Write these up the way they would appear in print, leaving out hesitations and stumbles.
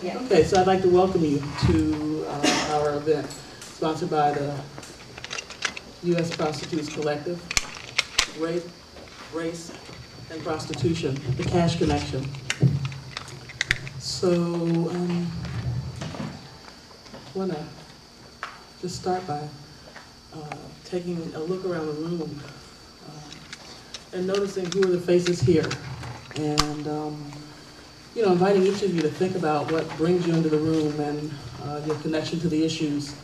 Yeah. Okay, so I'd like to welcome you to our event sponsored by the U.S. Prostitutes Collective, Race and Prostitution, the Cash Connection. So, I want to just start by taking a look around the room and noticing who are the faces here. And you know, inviting each of you to think about what brings you into the room and your connection to the issues.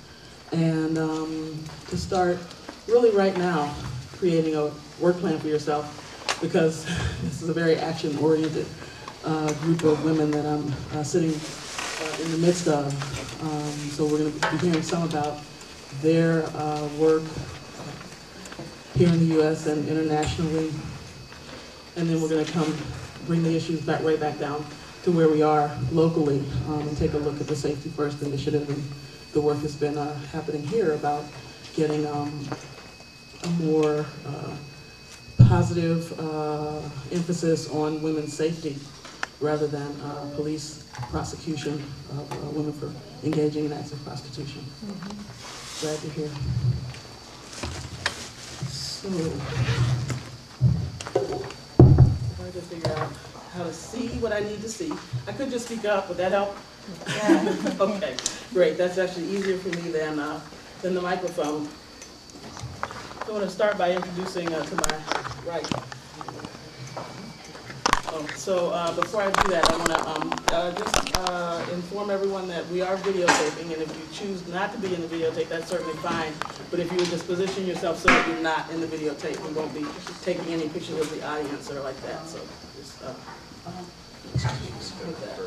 And to start really right now creating a work plan for yourself, because this is a very action-oriented group of women that I'm sitting in the midst of. So we're going to be hearing some about their work here in the U.S. and internationally. And then we're going to bring the issues right back down to where we are locally and take a look at the Safety First initiative and the work that's been happening here about getting a more positive emphasis on women's safety rather than police prosecution of women for engaging in acts of prostitution. Mm-hmm. Glad to hear. So, trying to figure out how to see what I need to see. I could just speak up. Would that help? Yeah. Okay, great. That's actually easier for me than the microphone. So I'm going to start by introducing to my right. So before I do that, I want to just inform everyone that we are videotaping, and if you choose not to be in the videotape, that's certainly fine. But if you would just position yourself so that you're not in the videotape, we won't be taking any pictures of the audience or like that. So just with that.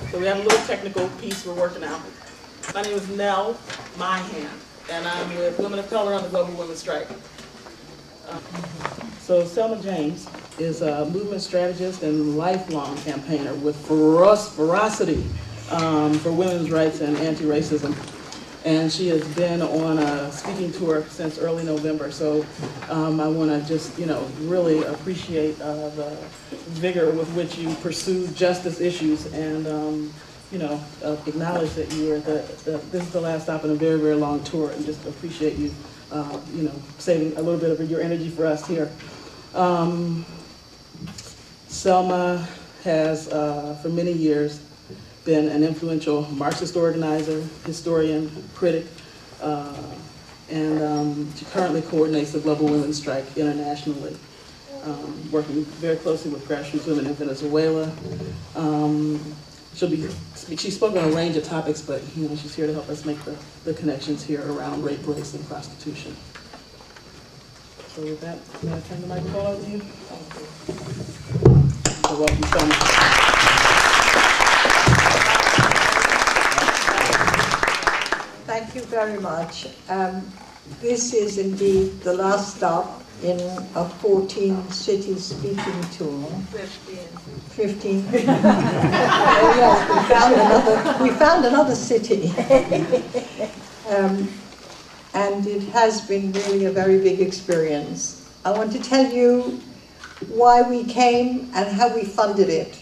So we have a little technical piece we're working out. My name is Nell Myhand, and I'm with Women of Color on the Global Women's Strike. So Selma James is a movement strategist and lifelong campaigner with ferocity for women's rights and anti-racism. And she has been on a speaking tour since early November. So I want to just, really appreciate the vigor with which you pursue justice issues and, acknowledge that you are this is the last stop in a very, very long tour, and just appreciate you, saving a little bit of your energy for us here. Selma has, for many years, been an influential Marxist organizer, historian, critic, and she currently coordinates the Global Women's Strike internationally, working very closely with grassroots women in Venezuela. She's spoken on a range of topics, but she's here to help us make the connections here around rape, race, and prostitution. So with that, may I turn the microphone over to you? So welcome, Selma. Thank you very much. This is indeed the last stop in a 14-city speaking tour. 15. Oh, yes, we found another city. And it has been really a very big experience. I want to tell you why we came and how we funded it.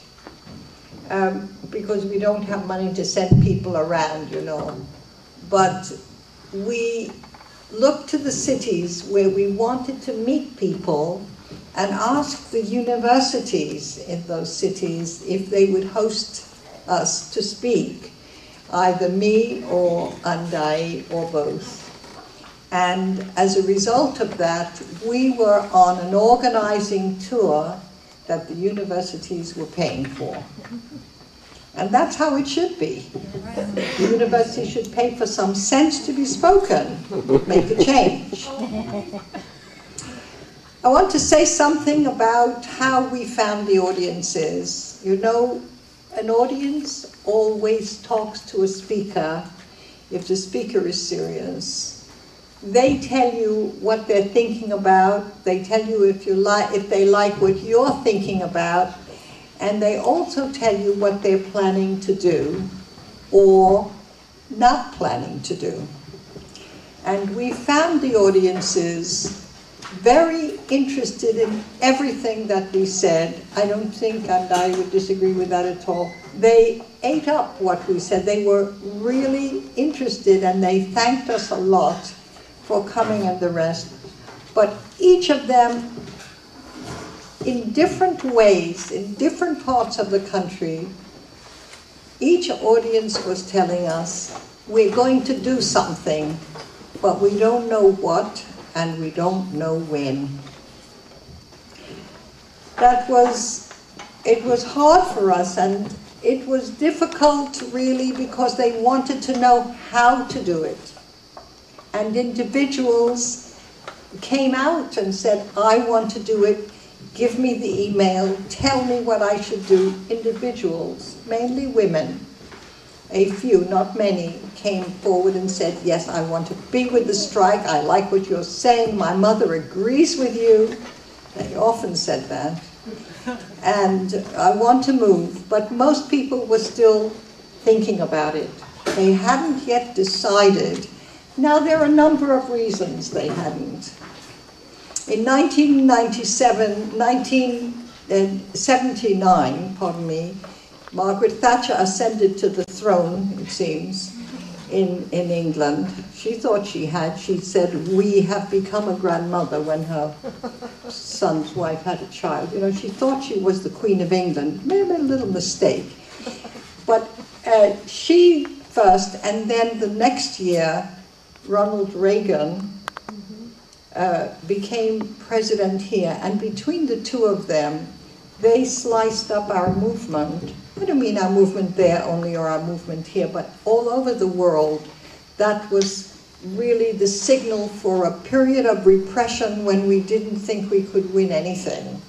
Because we don't have money to send people around, But we looked to the cities where we wanted to meet people and asked the universities in those cities if they would host us to speak, either me or Andaiye or both. And as a result of that, we were on an organizing tour that the universities were paying for. And that's how it should be. The university should pay for some sense to be spoken, make a change. I want to say something about how we found the audiences. An audience always talks to a speaker if the speaker is serious. They tell you what they're thinking about. They tell you if they like what you're thinking about. And they also tell you what they're planning to do or not planning to do. And we found the audiences very interested in everything that we said. I don't think Andaiye would disagree with that at all. They ate up what we said. They were really interested, and they thanked us a lot for coming and the rest. But each of them, in different ways, in different parts of the country, each audience was telling us, we're going to do something, but we don't know what, and we don't know when. It was hard for us, and it was difficult really because they wanted to know how to do it. And individuals came out and said, I want to do it, give me the email, tell me what I should do. Individuals, mainly women, a few, not many, came forward and said, yes, I want to be with the strike, I like what you're saying, my mother agrees with you. They often said that. And I want to move, but most people were still thinking about it. They hadn't yet decided. Now, there are a number of reasons they hadn't. In 1979, pardon me, Margaret Thatcher ascended to the throne, it seems, in England. She thought she had. She said, we have become a grandmother when her son's wife had a child. You know, she thought she was the Queen of England. Maybe a little mistake. But she first, and then the next year, Ronald Reagan became president here. And between the two of them, they sliced up our movement. I don't mean our movement there only or our movement here, but all over the world. That was really the signal for a period of repression when we didn't think we could win anything.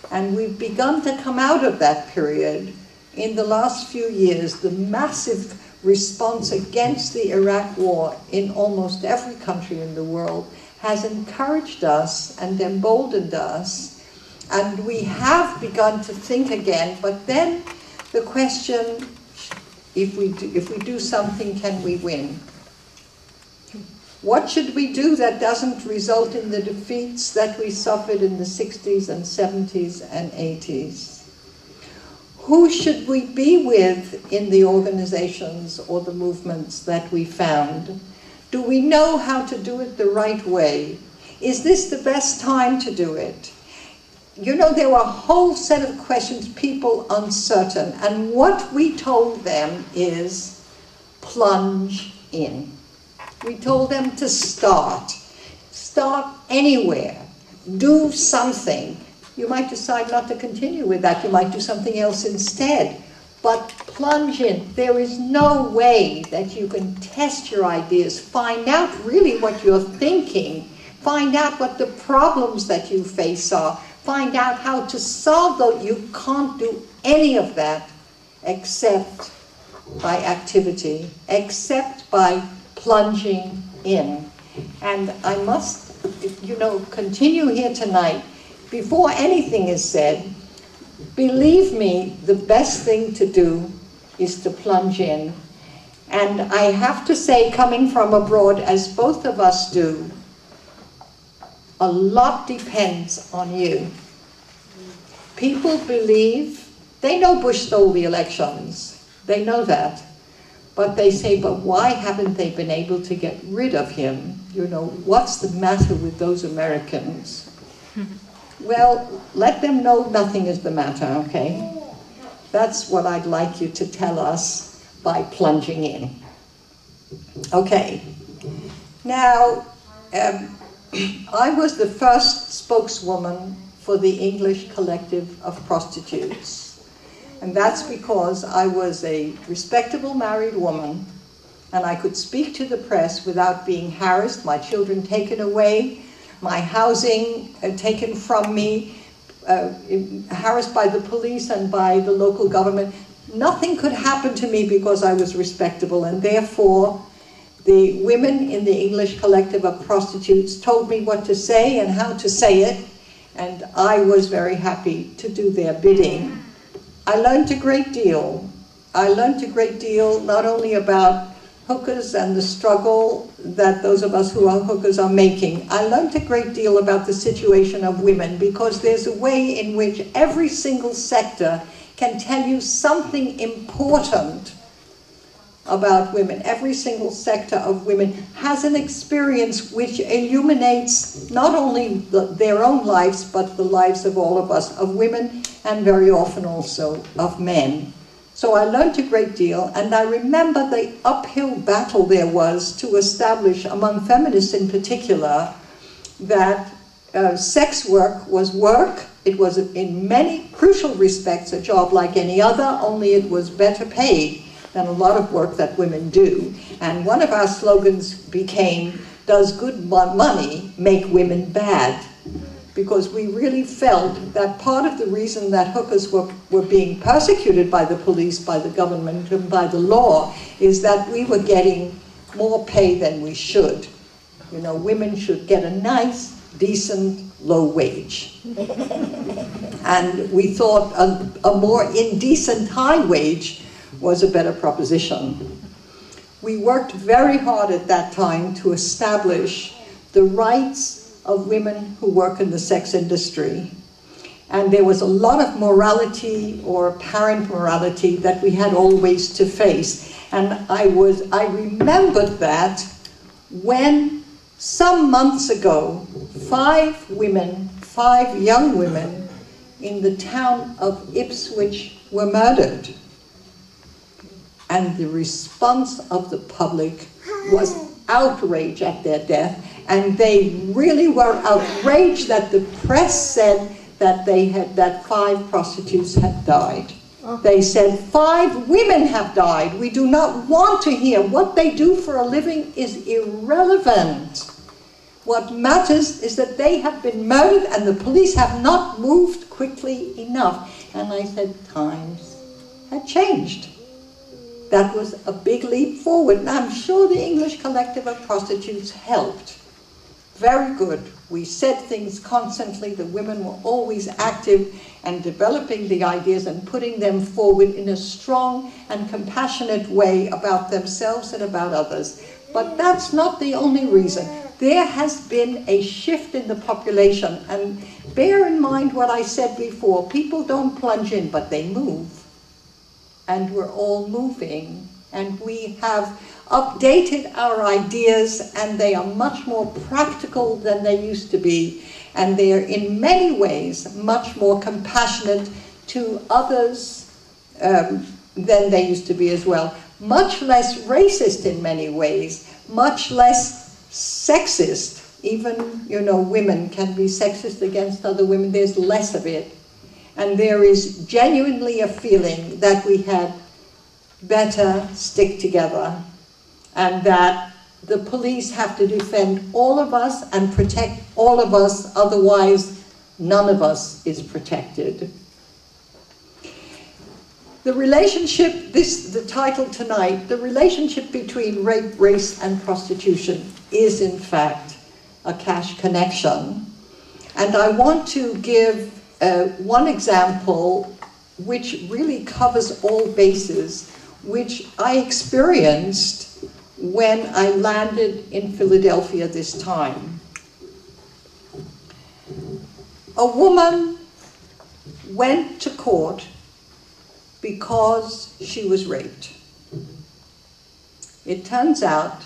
And we've begun to come out of that period. In the last few years, the massive response against the Iraq war in almost every country in the world has encouraged us and emboldened us. And we have begun to think again, but then the question, if we do something, can we win? What should we do that doesn't result in the defeats that we suffered in the 60s and 70s and 80s? Who should we be with in the organizations or the movements that we found? Do we know how to do it the right way? Is this the best time to do it? You know, there were a whole set of questions, people uncertain, and what we told them is plunge in. We told them to start anywhere, do something. You might decide not to continue with that, you might do something else instead, but plunge in. There is no way that you can test your ideas, find out really what you're thinking, find out what the problems that you face are, find out how to solve those. You can't do any of that except by activity, except by plunging in. And I must, continue here tonight. Before anything is said, believe me, the best thing to do is to plunge in. And I have to say, coming from abroad, as both of us do, a lot depends on you. People believe, they know Bush stole the elections, they know that, but they say, but why haven't they been able to get rid of him? You know, what's the matter with those Americans? Well, let them know nothing is the matter, okay? That's what I'd like you to tell us by plunging in. Okay, now, I was the first spokeswoman for the English Collective of Prostitutes. And that's because I was a respectable married woman, and I could speak to the press without being harassed, my children taken away, my housing taken from me, harassed by the police and by the local government. Nothing could happen to me because I was respectable, and therefore the women in the English Collective of Prostitutes told me what to say and how to say it, and I was very happy to do their bidding. I learned a great deal. I learned a great deal not only about hookers and the struggle that those of us who are hookers are making, I learned a great deal about the situation of women, because there's a way in which every single sector can tell you something important about women. Every single sector of women has an experience which illuminates not only their own lives, but the lives of all of us, of women, and very often also of men. So I learned a great deal, and I remember the uphill battle there was to establish, among feminists in particular, that sex work was work. It was in many crucial respects a job like any other, only it was better paid than a lot of work that women do. And one of our slogans became, "Does good money make women bad?" Because we really felt that part of the reason that hookers were being persecuted by the police, by the government, and by the law is that we were getting more pay than we should. You know, women should get a nice, decent, low wage. And we thought a more indecent high wage was a better proposition. We worked very hard at that time to establish the rights of women who work in the sex industry. And there was a lot of morality, or apparent morality, that we had always to face. And I remembered that when some months ago, 5 young women in the town of Ipswich were murdered. And the response of the public was outrage at their death, and they really were outraged that the press said that 5 prostitutes had died. They said 5 women have died. We do not want to hear. What they do for a living is irrelevant. What matters is that they have been murdered and the police have not moved quickly enough. And I said, times had changed. That was a big leap forward, and I'm sure the English Collective of Prostitutes helped. Very good. We said things constantly. The women were always active and developing the ideas and putting them forward in a strong and compassionate way about themselves and about others. But that's not the only reason. There has been a shift in the population, and bear in mind what I said before. People don't plunge in, but they move. And we're all moving, and we have updated our ideas, and they are much more practical than they used to be, and they are in many ways much more compassionate to others than they used to be as well. Much less racist in many ways, much less sexist. Even, you know, women can be sexist against other women. There's less of it. And there is genuinely a feeling that we had better stick together, and that the police have to defend all of us and protect all of us, otherwise none of us is protected. The relationship, the title tonight, the relationship between rape, race, and prostitution is in fact a cash connection. And I want to give one example which really covers all bases, which I experienced when I landed in Philadelphia this time. A woman went to court because she was raped. It turns out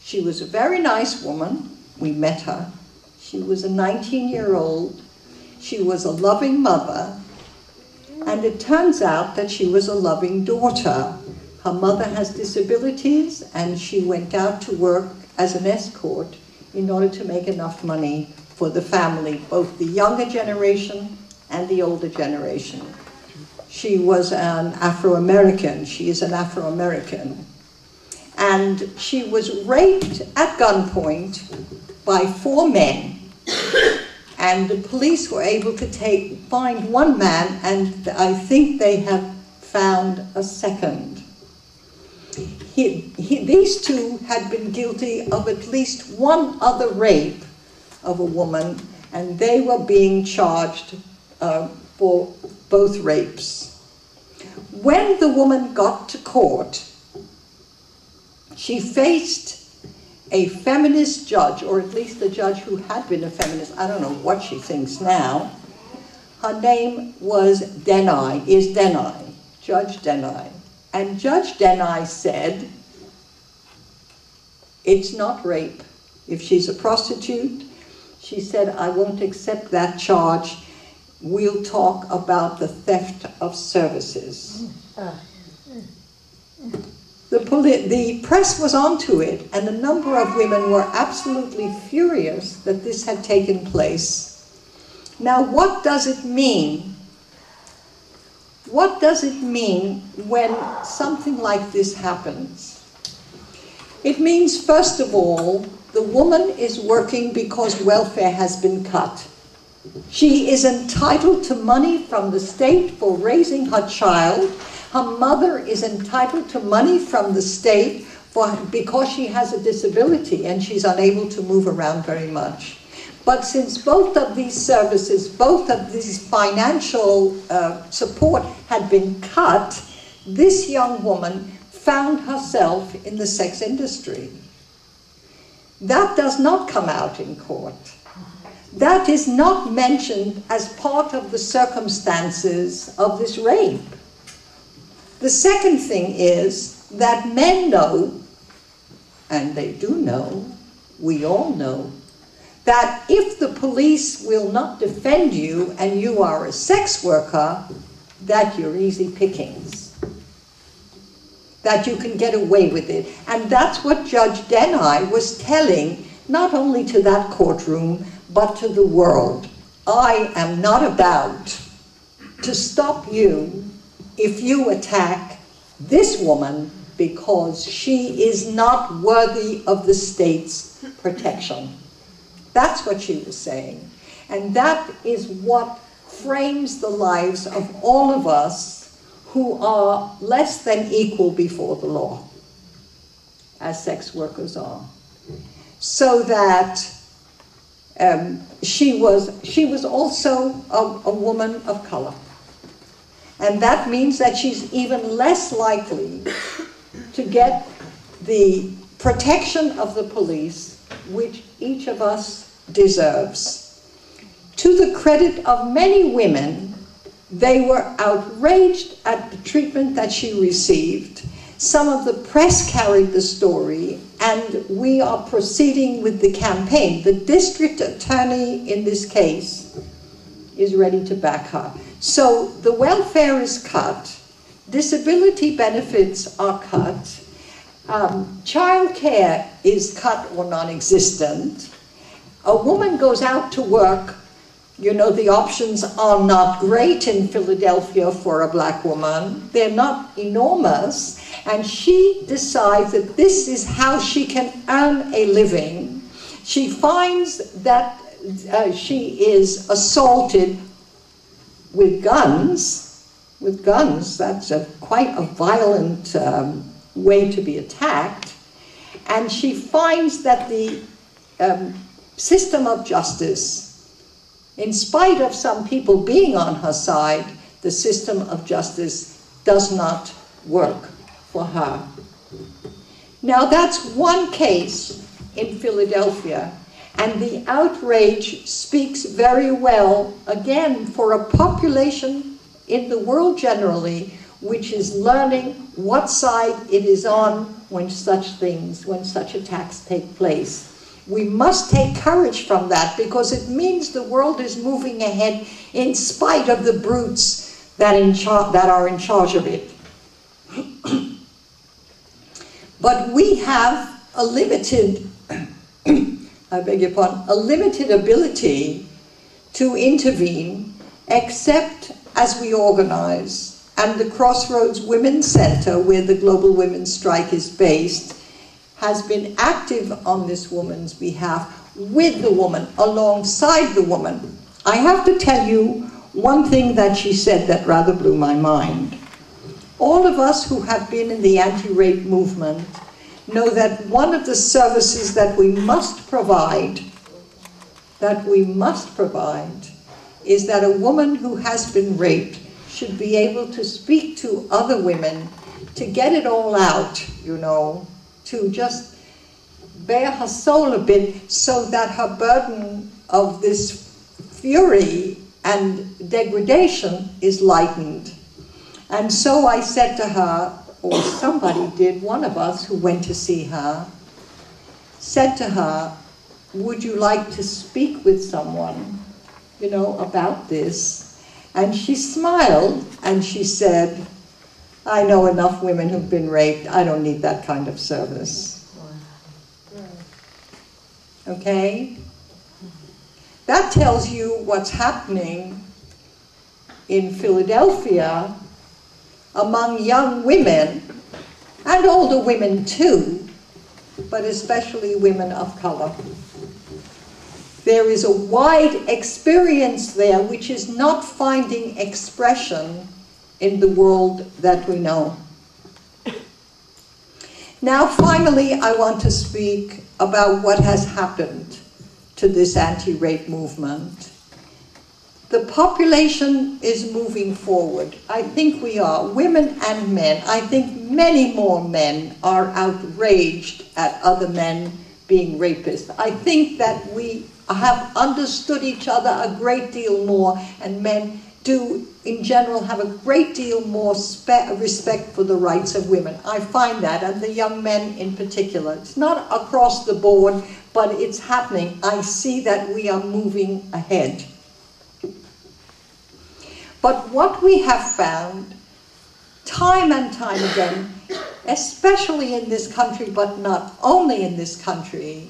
she was a very nice woman. We met her. She was a 19-year-old. She was a loving mother. And it turns out that she was a loving daughter. Her mother has disabilities, and she went out to work as an escort in order to make enough money for the family, both the younger generation and the older generation. She was an Afro-American. She is an Afro-American. And she was raped at gunpoint by 4 men. And the police were able to find one man, and I think they have found a second. These 2 had been guilty of at least one other rape of a woman, and they were being charged for both rapes. When the woman got to court, she faced a feminist judge, or at least a judge who had been a feminist. I don't know what she thinks now. Her name was Denai, Judge Denai. And Judge Denai said, it's not rape. If she's a prostitute, she said, I won't accept that charge. We'll talk about the theft of services. The press was onto it, and a number of women were absolutely furious that this had taken place. Now, what does it mean? What does it mean when something like this happens? It means, first of all, the woman is working because welfare has been cut. She is entitled to money from the state for raising her child. Her mother is entitled to money from the state because she has a disability and she's unable to move around very much. But since both of these services, both of these financial support had been cut, this young woman found herself in the sex industry. That does not come out in court. That is not mentioned as part of the circumstances of this rape. The second thing is that men know, and they do know, we all know, that if the police will not defend you and you are a sex worker, that you're easy pickings, that you can get away with it. And that's what Judge Denai was telling, not only to that courtroom, but to the world. I am not about to stop you if you attack this woman because she is not worthy of the state's protection. That's what she was saying. And that is what frames the lives of all of us who are less than equal before the law, as sex workers are. So that she was also a woman of color. And that means that she's even less likely to get the protection of the police, which each of us deserves. To the credit of many women, they were outraged at the treatment that she received. Some of the press carried the story, and we are proceeding with the campaign. The district attorney in this case is ready to back her. So the welfare is cut, disability benefits are cut, child care is cut or non-existent. A woman goes out to work, you know, the options are not great in Philadelphia for a black woman. They're not enormous. And she decides that this is how she can earn a living. She finds that she is assaulted with guns. With guns, that's quite a violent way to be attacked. And she finds that the system of justice, in spite of some people being on her side, the system of justice does not work for her. Now that's one case in Philadelphia, and the outrage speaks very well, again, for a population in the world generally, which is learning what side it is on when such attacks take place. We must take courage from that, because it means the world is moving ahead in spite of the brutes that are in charge of it. But we have a limited, I beg your pardon, a limited ability to intervene, except as we organize. And the Crossroads Women's Center, where the Global Women's Strike is based, has been active on this woman's behalf, with the woman, alongside the woman. I have to tell you one thing that she said that rather blew my mind. All of us who have been in the anti-rape movement know that one of the services that we must provide, is that a woman who has been raped should be able to speak to other women, to get it all out, you know, to just bare her soul a bit so that her burden of this fury and degradation is lightened. And so I said to her, or somebody did, one of us who went to see her, said to her, would you like to speak with someone, you know, about this? And she smiled and she said, I know enough women who've been raped. I don't need that kind of service. Okay? That tells you what's happening in Philadelphia among young women, and older women too, but especially women of color. There is a wide experience there which is not finding expression in the world that we know. Now, finally, I want to speak about what has happened to this anti-rape movement. The population is moving forward. I think we are, women and men. I think many more men are outraged at other men being rapists. I think that we have understood each other a great deal more, and men do, in general, have a great deal more respect for the rights of women. I find that, and the young men in particular. It's not across the board, but it's happening. I see that we are moving ahead. But what we have found, time and time again, especially in this country, but not only in this country,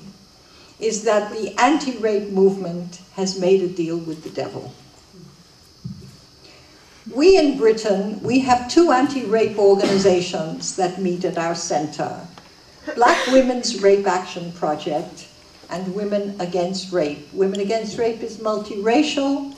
is that the anti-rape movement has made a deal with the devil. We in Britain, we have two anti-rape organizations that meet at our center. Black Women's Rape Action Project and Women Against Rape. Women Against Rape is multiracial.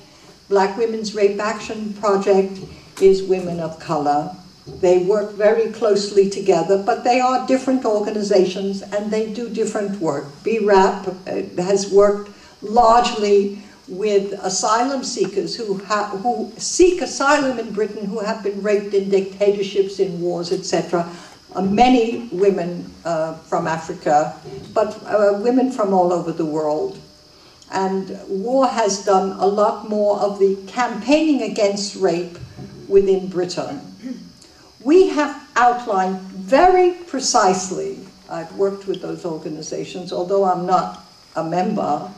Black Women's Rape Action Project is women of color. They work very closely together, but they are different organizations and they do different work. BRAP has worked largely with asylum seekers who seek asylum in Britain, who have been raped in dictatorships, in wars, etc. Many women from Africa, but women from all over the world. And war has done a lot more of the campaigning against rape within Britain. We have outlined very precisely, I've worked with those organizations, although I'm not a member,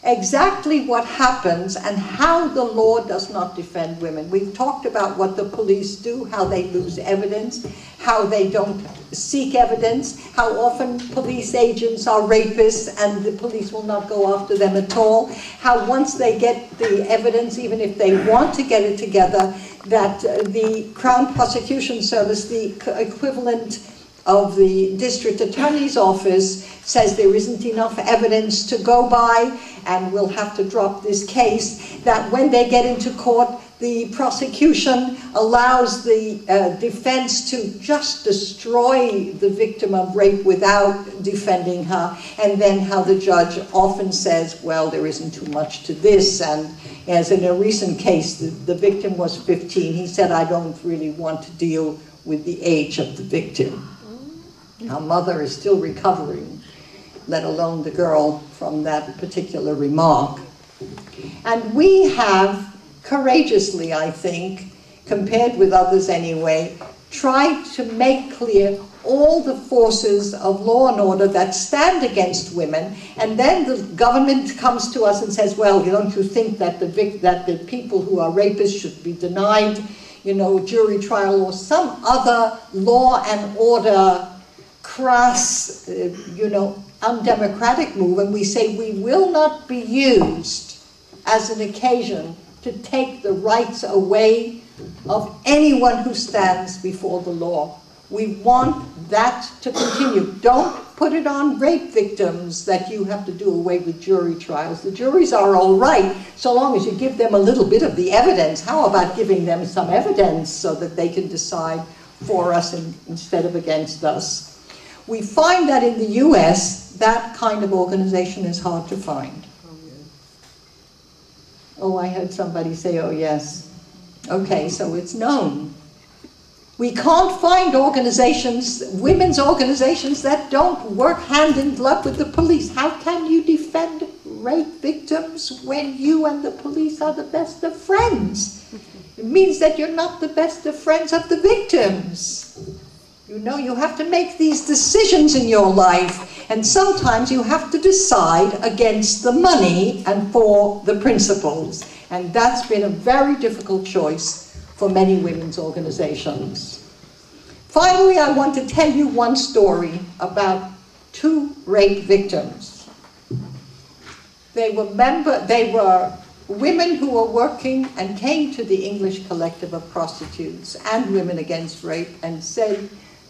exactly what happens and how the law does not defend women. We've talked about what the police do, how they lose evidence, how they don't seek evidence, how often police agents are rapists and the police will not go after them at all, how once they get the evidence, even if they want to get it together, that the Crown Prosecution Service, the equivalent of the district attorney's office, says there isn't enough evidence to go by and we'll have to drop this case, that when they get into court, the prosecution allows the defense to just destroy the victim of rape without defending her, and then how the judge often says, well, there isn't too much to this, and as in a recent case, the victim was 15, he said, I don't really want to deal with the age of the victim. Her mother is still recovering, let alone the girl, from that particular remark. And we have courageously, I think, compared with others anyway, tried to make clear all the forces of law and order that stand against women, and then the government comes to us and says, well, don't you think that the people who are rapists should be denied, jury trial or some other law and order crass, undemocratic move, and we say we will not be used as an occasion to take the rights away of anyone who stands before the law. We want that to continue. Don't put it on rape victims that you have to do away with jury trials. The juries are all right so long as you give them a little bit of the evidence. How about giving them some evidence so that they can decide for us instead of against us? We find that in the US, that kind of organization is hard to find. Oh, I heard somebody say, oh yes. Okay, so it's known. We can't find organizations, women's organizations, that don't work hand in glove with the police. How can you defend rape victims when you and the police are the best of friends? It means that you're not the best of friends of the victims. You know, you have to make these decisions in your life, and sometimes you have to decide against the money and for the principles. And that's been a very difficult choice for many women's organizations. Finally, I want to tell you one story about 2 rape victims. They were women who were working and came to the English Collective of Prostitutes and Women Against Rape and said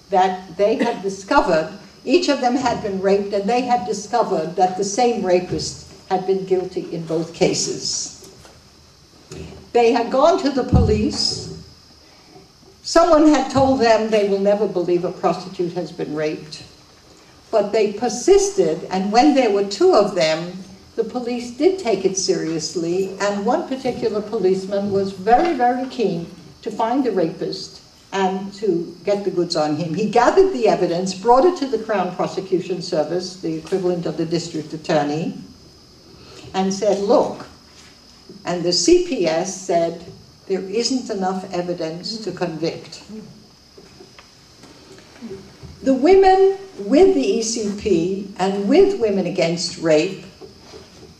that they had discovered, each of them had been raped, and they had discovered that the same rapist had been guilty in both cases. They had gone to the police. Someone had told them they will never believe a prostitute has been raped. But they persisted, and when there were 2 of them, the police did take it seriously, and one particular policeman was very, very keen to find the rapist and to get the goods on him. He gathered the evidence, brought it to the Crown Prosecution Service, the equivalent of the district attorney, and said, look, and the CPS said, there isn't enough evidence to convict. The women with the ECP and with Women Against Rape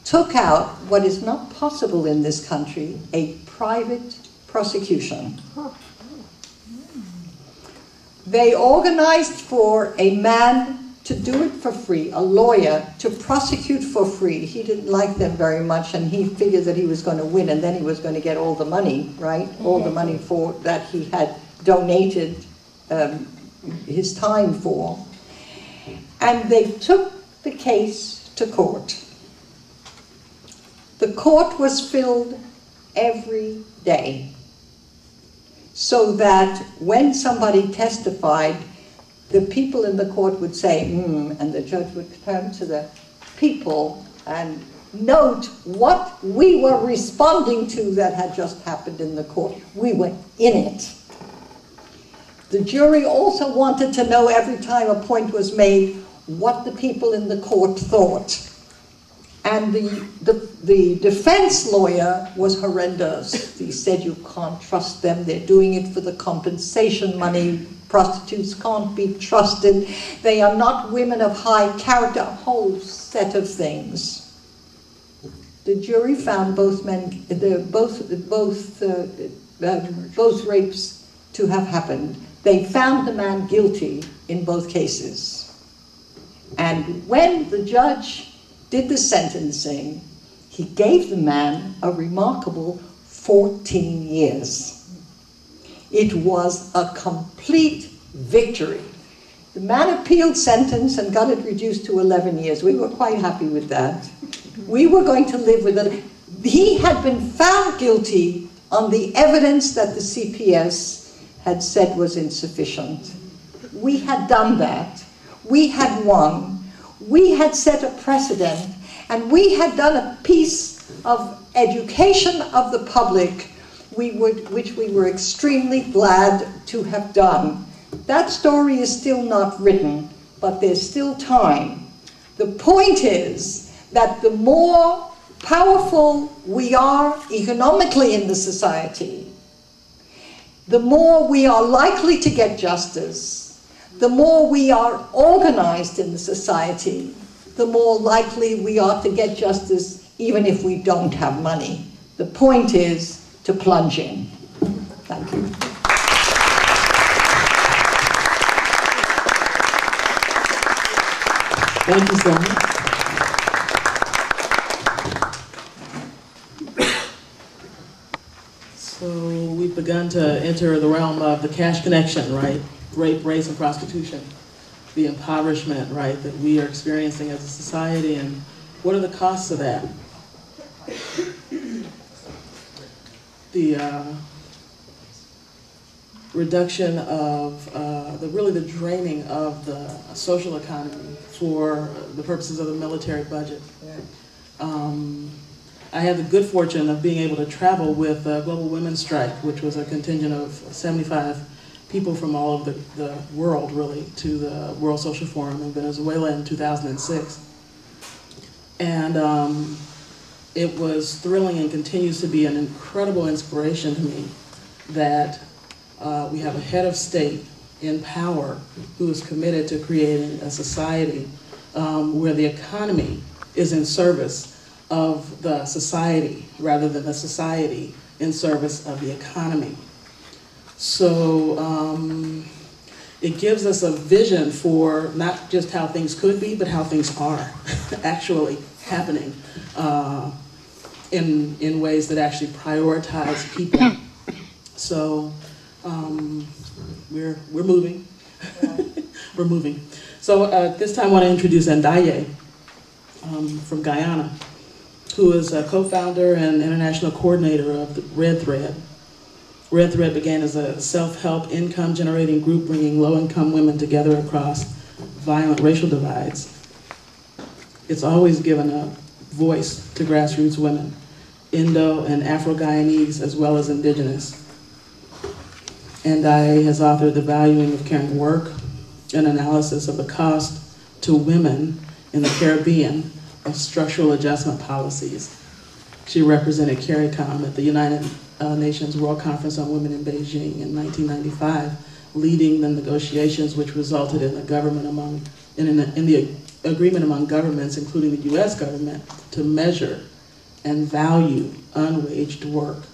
took out what is not possible in this country, a private prosecution. They organized for a man to do it for free, a lawyer to prosecute for free. He didn't like them very much, and he figured that he was going to win, and then he was going to get all the money, right? All the money for that he had donated his time for. And they took the case to court. The court was filled every day, so that when somebody testified, the people in the court would say, and the judge would turn to the people and note what we were responding to that had just happened in the court. We were in it. The jury also wanted to know every time a point was made what the people in the court thought. And the defense lawyer was horrendous. He said, you can't trust them. They're doing it for the compensation money. Prostitutes can't be trusted. They are not women of high character. A whole set of things. The jury found both rapes to have happened. They found the man guilty in both cases. And when the judge did the sentencing, he gave the man a remarkable 14 years. It was a complete victory. The man appealed sentence and got it reduced to 11 years. We were quite happy with that. We were going to live with it. He had been found guilty on the evidence that the CPS had said was insufficient. We had done that. We had won. We had set a precedent, and we had done a piece of education of the public which we were extremely glad to have done. That story is still not written, but there's still time. The point is that the more powerful we are economically in the society, the more we are likely to get justice. The more we are organized in the society, the more likely we are to get justice even if we don't have money. The point is to plunge in. Thank you. Thank you, Selma. So we've begun to enter the realm of the cash connection, right? Rape, race, and prostitution. The impoverishment, right, that we are experiencing as a society, and what are the costs of that? The reduction of, the draining of the social economy for the purposes of the military budget. I had the good fortune of being able to travel with Global Women's Strike, which was a contingent of 75 people from all over the world, really, to the World Social Forum in Venezuela in 2006. And it was thrilling and continues to be an incredible inspiration to me that we have a head of state in power who is committed to creating a society where the economy is in service of the society rather than the society in service of the economy. So it gives us a vision for not just how things could be, but how things are actually happening in ways that actually prioritize people. So we're moving. We're moving. So this time I want to introduce Andaiye from Guyana, who is a co-founder and international coordinator of the Red Thread. Red Thread began as a self-help income-generating group bringing low-income women together across violent racial divides. It's always given a voice to grassroots women, Indo and Afro-Guyanese, as well as indigenous. Andaiye has authored The Valuing of Caring Work, an analysis of the cost to women in the Caribbean of structural adjustment policies. She represented CARICOM at the United Nations World Conference on Women in Beijing in 1995, leading the negotiations which resulted in the agreement among governments, including the US government, to measure and value unwaged work,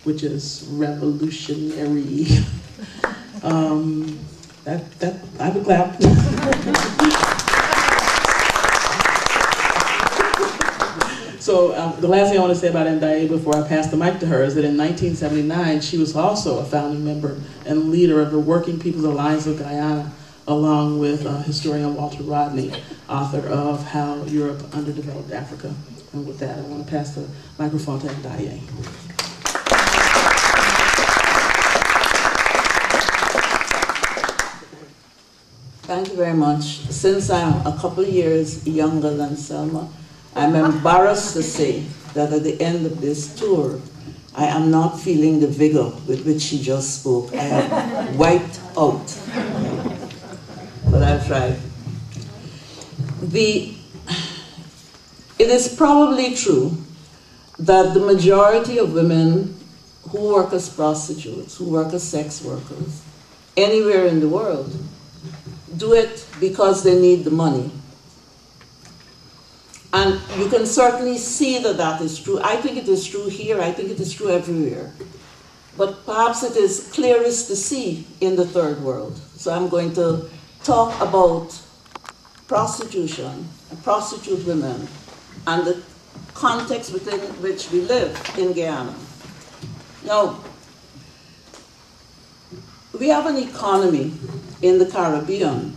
which is revolutionary. I would clap. So the last thing I want to say about Andaiye before I pass the mic to her is that in 1979, she was also a founding member and leader of the Working People's Alliance of Guyana, along with historian Walter Rodney, author of How Europe Underdeveloped Africa. And with that, I want to pass the microphone to Andaiye. Thank you very much. Since I'm a couple of years younger than Selma, I'm embarrassed to say that at the end of this tour, I am not feeling the vigor with which she just spoke. I am wiped out. But I'll try. It is probably true that the majority of women who work as prostitutes, who work as sex workers, anywhere in the world, do it because they need the money. And you can certainly see that that is true. I think it is true here. I think it is true everywhere. But perhaps it is clearest to see in the third world. So I'm going to talk about prostitution, prostitute women, and the context within which we live in Guyana. Now, we have an economy in the Caribbean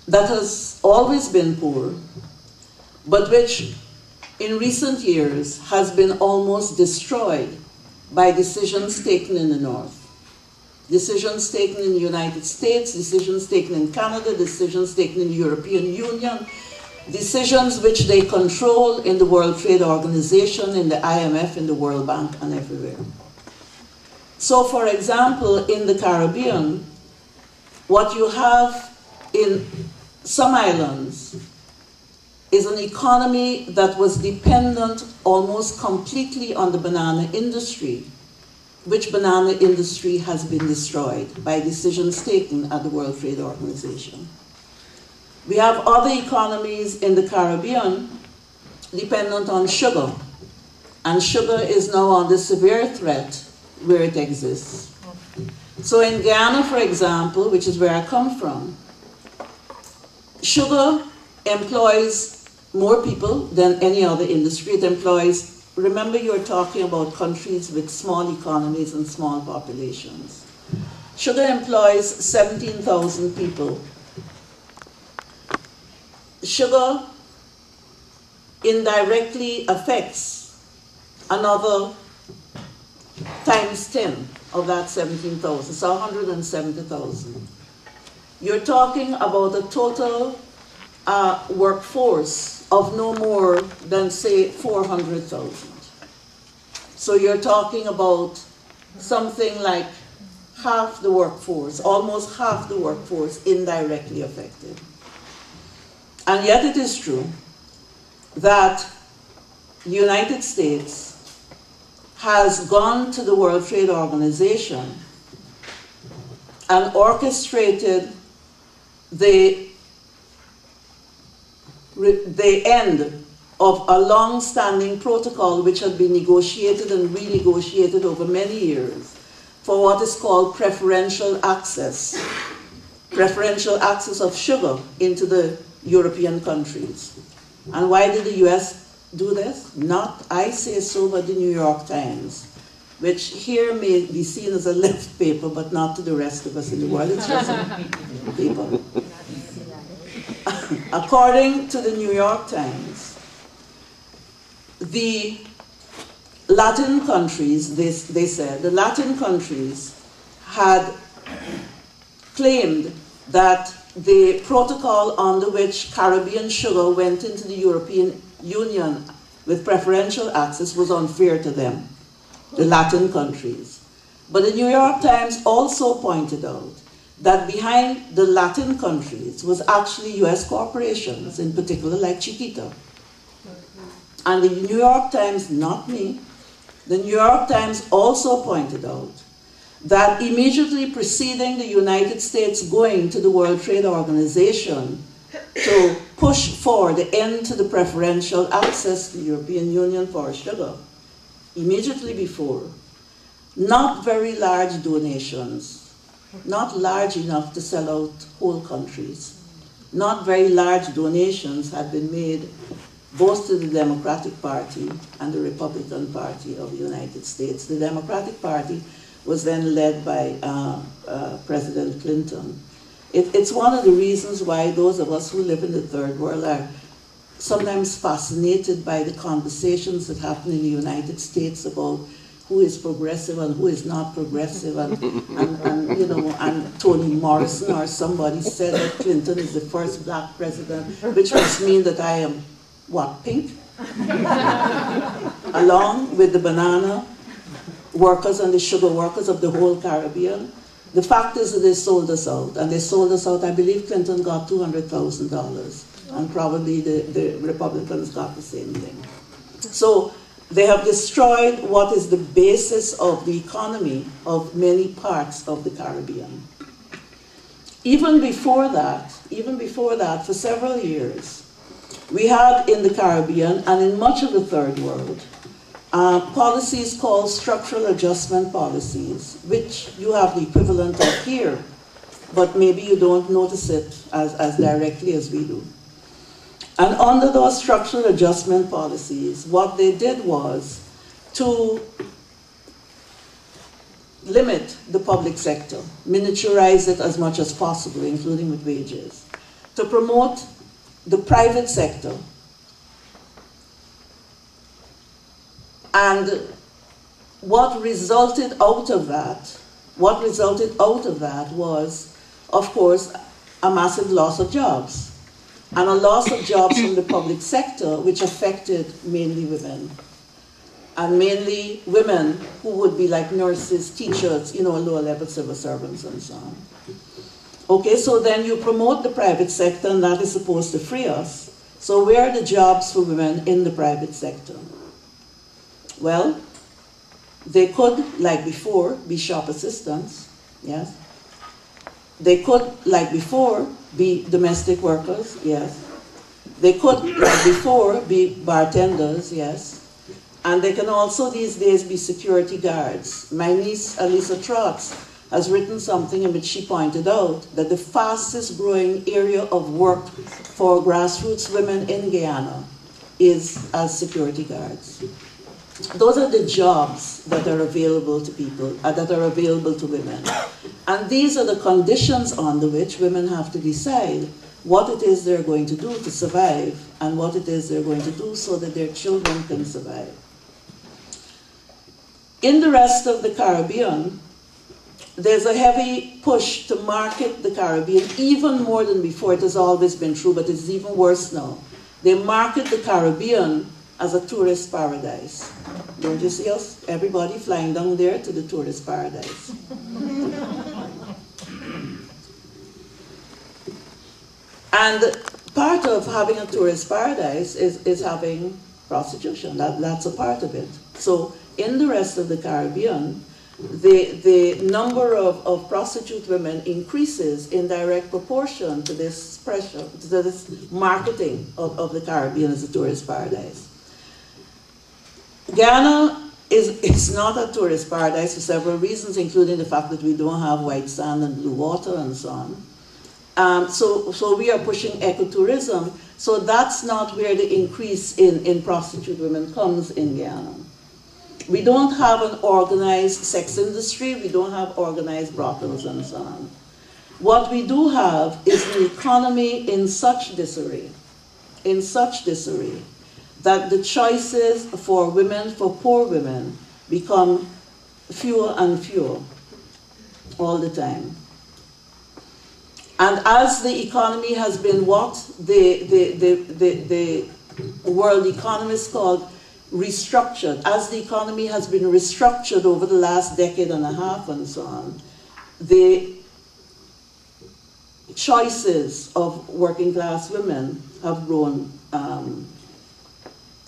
that has always been poor, but which in recent years has been almost destroyed by decisions taken in the North. Decisions taken in the United States, decisions taken in Canada, decisions taken in the European Union, decisions which they control in the World Trade Organization, in the IMF, in the World Bank, and everywhere. So, for example, in the Caribbean, what you have in some islands is an economy that was dependent almost completely on the banana industry, which banana industry has been destroyed by decisions taken at the World Trade Organization. We have other economies in the Caribbean dependent on sugar, and sugar is now under severe threat where it exists. So in Guyana, for example, which is where I come from, sugar employs more people than any other industry. It employs, remember you're talking about countries with small economies and small populations. Sugar employs 17,000 people. Sugar indirectly affects another times 10 of that 17,000, so 170,000. You're talking about a total workforce of no more than, say, 400,000. So you're talking about something like half the workforce, almost half the workforce indirectly affected. And yet it is true that the United States has gone to the World Trade Organization and orchestrated the end of a long-standing protocol which had been negotiated and renegotiated over many years for what is called preferential access of sugar into the European countries. And why did the US do this? Not I say so, but the New York Times, which here may be seen as a left paper, but not to the rest of us in the world. It's just a paper. According to the New York Times, the Latin countries, they said, the Latin countries had claimed that the protocol under which Caribbean sugar went into the European Union with preferential access was unfair to them, the Latin countries. But the New York Times also pointed out that behind the Latin countries was actually US corporations, in particular like Chiquita. And the New York Times, not me, the New York Times also pointed out that immediately preceding the United States going to the World Trade Organization to push for the end to the preferential access to the European Union for sugar, immediately before, not very large donations, not large enough to sell out whole countries, not very large donations had been made both to the Democratic Party and the Republican Party of the United States. The Democratic Party was then led by President Clinton. It's one of the reasons why those of us who live in the third world are sometimes fascinated by the conversations that happen in the United States about who is progressive and who is not progressive, and you know, and Toni Morrison or somebody said that Clinton is the first black president, which must mean that I am, what, pink? Along with the banana workers and the sugar workers of the whole Caribbean. The fact is that they sold us out, and they sold us out, I believe Clinton got $200,000, and probably the Republicans got the same thing. So they have destroyed what is the basis of the economy of many parts of the Caribbean. Even before that, for several years, we had in the Caribbean and in much of the third world, policies called structural adjustment policies, which you have the equivalent of here, but maybe you don't notice it as directly as we do. And under those structural adjustment policies, what they did was to limit the public sector, miniaturize it as much as possible, including with wages, to promote the private sector. And what resulted out of that was, of course, a massive loss of jobs. And a loss of jobs from the public sector, which affected mainly women. And mainly women who would be like nurses, teachers, you know, lower level civil servants and so on. Okay, so then you promote the private sector, and that is supposed to free us. So where are the jobs for women in the private sector? Well, they could, like before, be shop assistants, yes. They could, like before, be domestic workers, yes. They could, like before, be bartenders, yes. And they can also these days be security guards. My niece, Alisa Trotz, has written something in which she pointed out that the fastest growing area of work for grassroots women in Guyana is as security guards. Those are the jobs that are available to people, that are available to women. And these are the conditions under which women have to decide what it is they're going to do to survive and what it is they're going to do so that their children can survive. In the rest of the Caribbean, there's a heavy push to market the Caribbean, even more than before. It has always been true, but it's even worse now. They market the Caribbean as a tourist paradise. Don't you see us, everybody flying down there to the tourist paradise? And part of having a tourist paradise is having prostitution. That's a part of it. So in the rest of the Caribbean, the number of prostitute women increases in direct proportion to this pressure, to this marketing of the Caribbean as a tourist paradise. Guyana is not a tourist paradise for several reasons, including the fact that we don't have white sand and blue water and so on. So we are pushing ecotourism. So that's not where the increase in prostitute women comes in Guyana. We don't have an organized sex industry. We don't have organized brothels and so on. What we do have is an economy in such disarray, that the choices for women, for poor women, become fewer and fewer all the time. And as the economy has been what the world economists called restructured, as the economy has been restructured over the last decade and a half and so on, the choices of working class women have grown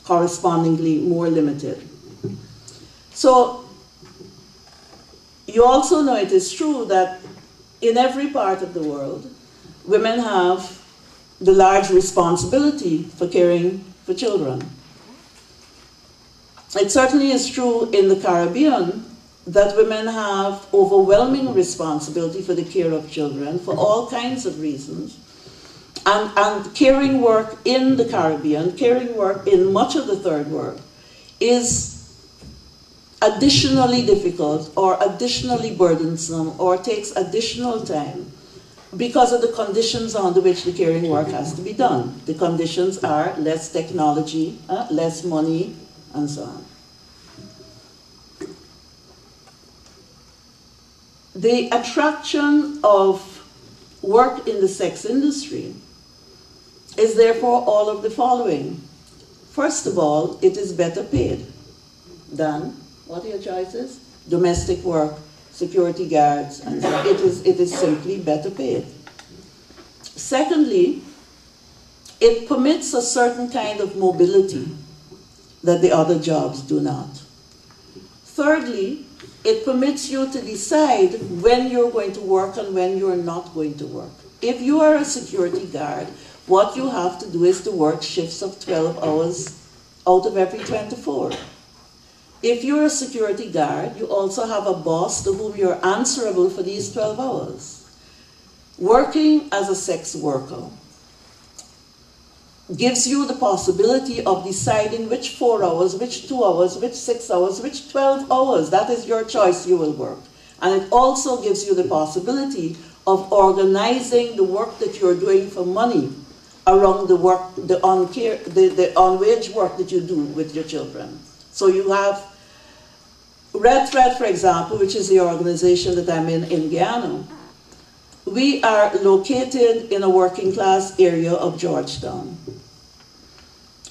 correspondingly more limited. So you also know it is true that in every part of the world, women have the large responsibility for caring for children. It certainly is true in the Caribbean that women have overwhelming responsibility for the care of children for all kinds of reasons. And caring work in the Caribbean, caring work in much of the third world, is additionally difficult or additionally burdensome or takes additional time because of the conditions under which the caring work has to be done. The conditions are less technology, less money, and so on. The attraction of work in the sex industry is therefore all of the following. First of all, it is better paid than, what are your choices? Domestic work, security guards, and so on. It is simply better paid. Secondly, it permits a certain kind of mobility that the other jobs do not. Thirdly, it permits you to decide when you're going to work and when you're not going to work. If you are a security guard, what you have to do is to work shifts of 12 hours out of every 24. If you're a security guard, you also have a boss to whom you're answerable for these 12 hours. Working as a sex worker gives you the possibility of deciding which 4 hours, which 2 hours, which 6 hours, which 12 hours. That is your choice, you will work. And it also gives you the possibility of organizing the work that you're doing for money around the work, the on-wage work that you do with your children. So you have Red Thread, for example, which is the organization that I'm in Guyana. We are located in a working class area of Georgetown.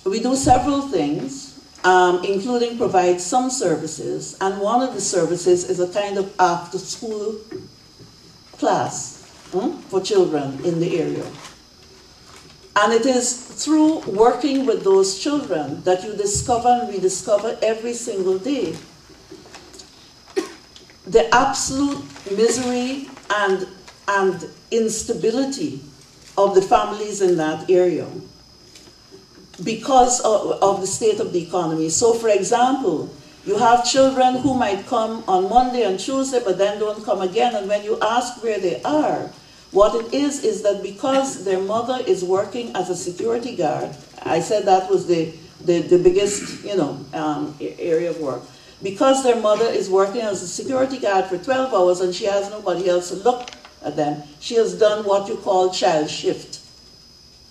We do several things, including provide some services, and one of the services is a kind of after-school class for children in the area. And it is through working with those children that you discover and rediscover every single day the absolute misery and instability of the families in that area because of the state of the economy. So, for example, you have children who might come on Monday and Tuesday, but then don't come again. And when you ask where they are, what it is that because their mother is working as a security guard, I said that was the biggest, area of work. Because their mother is working as a security guard for 12 hours and she has nobody else to look at them, she has done what you call child shift.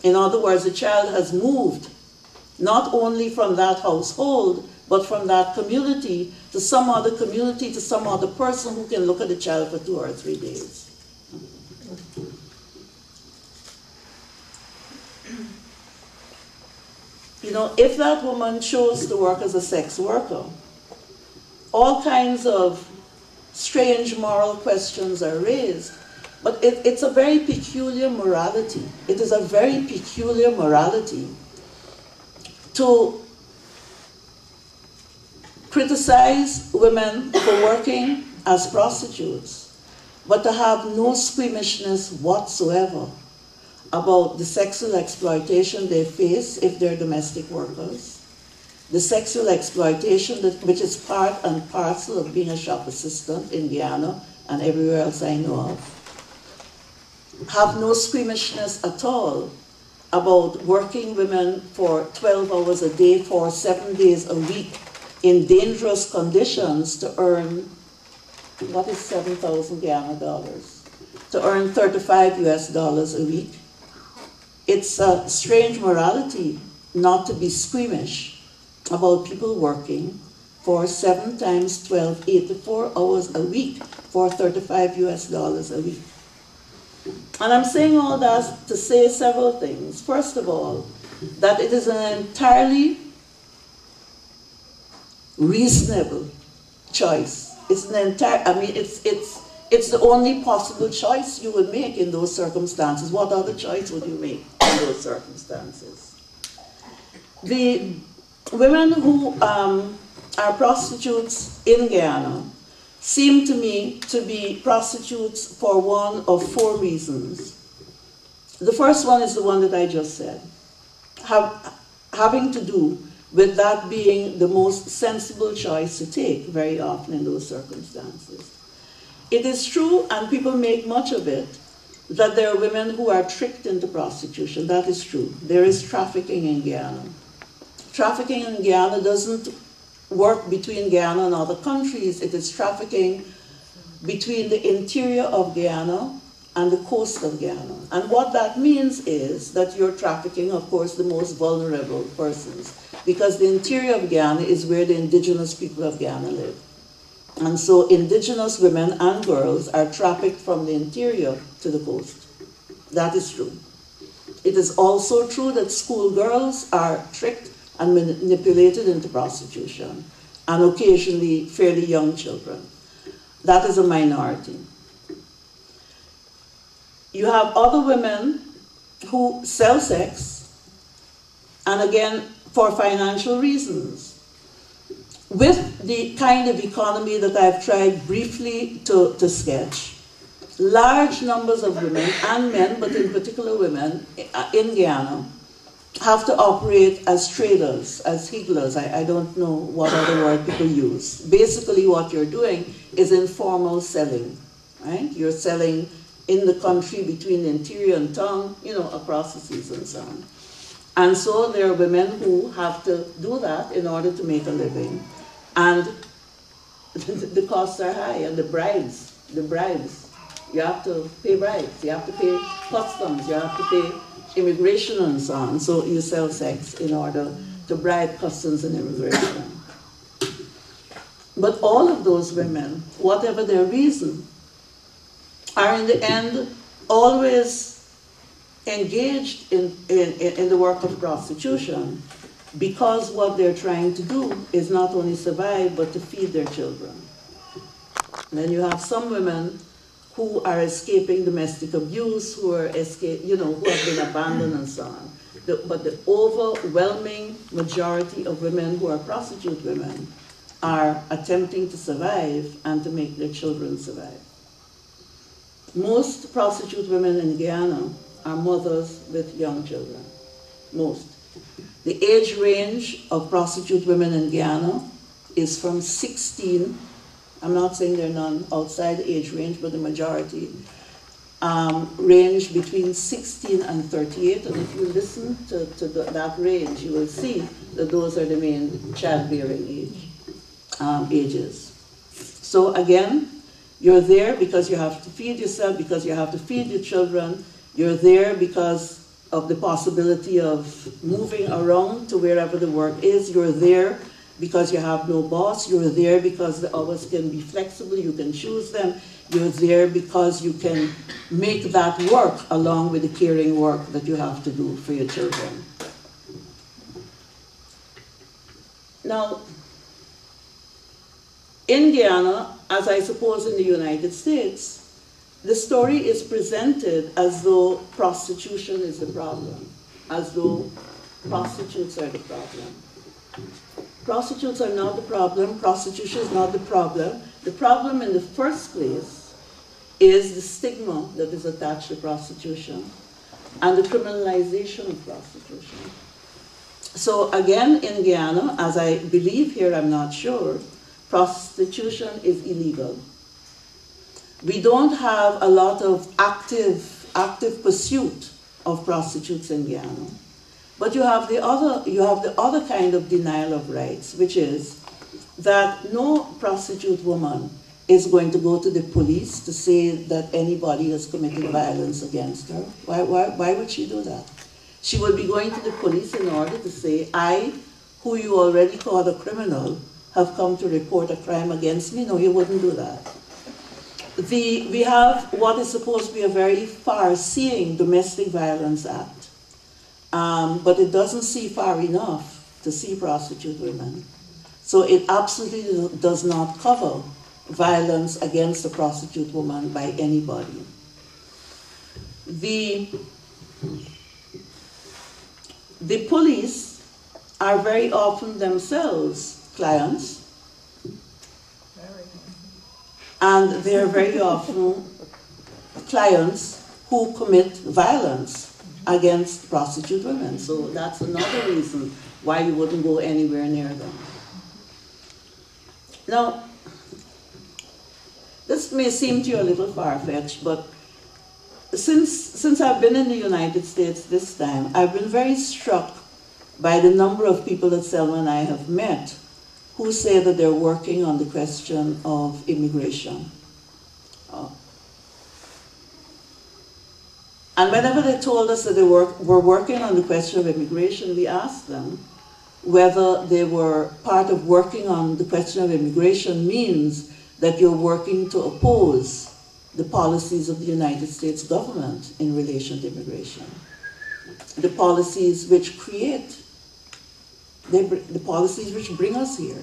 In other words, the child has moved not only from that household, but from that community to some other community, to some other person who can look at the child for 2 or 3 days. If that woman chose to work as a sex worker, all kinds of strange moral questions are raised, But it's a very peculiar morality. It is a very peculiar morality to criticize women for working as prostitutes, but to have no squeamishness whatsoever about the sexual exploitation they face if they're domestic workers, the sexual exploitation which is part and parcel of being a shop assistant in Guyana and everywhere else I know of. Have no squeamishness at all about working women for 12 hours a day for 7 days a week in dangerous conditions to earn, what is 7,000 Guyana dollars? To earn $35 US a week. It's a strange morality not to be squeamish about people working for 7 times 12, 84 hours a week for $35 US a week. And I'm saying all that to say several things. First of all, that it is an entirely reasonable choice. It's the only possible choice you would make in those circumstances. What other choice would you make in those circumstances? The women who are prostitutes in Guyana seem to me to be prostitutes for one of 4 reasons. The first one is the one that I just said, having to do with that being the most sensible choice to take very often in those circumstances. It is true, and people make much of it, that there are women who are tricked into prostitution. That is true. There is trafficking in Guyana. Trafficking in Guyana doesn't work between Guyana and other countries. It is trafficking between the interior of Guyana and the coast of Guyana. And what that means is that you're trafficking, of course, the most vulnerable persons, because the interior of Guyana is where the indigenous people of Guyana live. And so indigenous women and girls are trafficked from the interior to the coast. That is true. It is also true that schoolgirls are tricked and manipulated into prostitution, and occasionally fairly young children. That is a minority. You have other women who sell sex, and again, for financial reasons. With the kind of economy that I've tried briefly to sketch, large numbers of women and men, but in particular women, in Guyana, have to operate as traders, as higglers. I don't know what other word people use. Basically what you're doing is informal selling, right? You're selling in the country between the interior and town, across the seas and so on. And so there are women who have to do that in order to make a living. And the costs are high, and the bribes, you have to pay bribes, you have to pay customs, you have to pay immigration and so on. So you sell sex in order to bribe customs and immigration. But all of those women, whatever their reason, are in the end always engaged in the work of prostitution, because what they're trying to do is not only survive, but to feed their children. And then you have some women who are escaping domestic abuse, who have been abandoned and so on. But the overwhelming majority of women who are prostitute women are attempting to survive and to make their children survive. Most prostitute women in Guyana are mothers with young children. Most. The age range of prostitute women in Guyana is from 16, I'm not saying there are none outside the age range, but the majority, range between 16 and 38. And if you listen to that range, you will see that those are the main childbearing ages. So again, you're there because you have to feed yourself, because you have to feed your children. You're there because of the possibility of moving around to wherever the work is. You're there because you have no boss. You're there because the hours can be flexible. You can choose them. You're there because you can make that work along with the caring work that you have to do for your children. Now, in Guyana, as I suppose in the United States, the story is presented as though prostitution is the problem, as though prostitutes are the problem. Prostitutes are not the problem, prostitution is not the problem. The problem in the first place is the stigma that is attached to prostitution and the criminalization of prostitution. So again, in Guyana, as I believe here, I'm not sure, prostitution is illegal. We don't have a lot of active pursuit of prostitutes in Guyana. But you have the other kind of denial of rights, which is that no prostitute woman is going to go to the police to say that anybody has committed violence against her. Why would she do that? She would be going to the police in order to say, I, who you already called a criminal, have come to report a crime against me. No, you wouldn't do that. We have what is supposed to be a very far-seeing Domestic Violence Act. But it doesn't see far enough to see prostitute women. So it absolutely does not cover violence against a prostitute woman by anybody. The police are very often themselves clients, and they're very often clients who commit violence against prostitute women. So that's another reason why you wouldn't go anywhere near them. Now, this may seem to you a little far-fetched, but since I've been in the United States this time, I've been very struck by the number of people that Selma and I have met who say that they're working on the question of immigration. And whenever they told us that they were working on the question of immigration, we asked them whether they were part of working on the question of immigration means that you're working to oppose the policies of the United States government in relation to immigration. The policies which create, the policies which bring us here,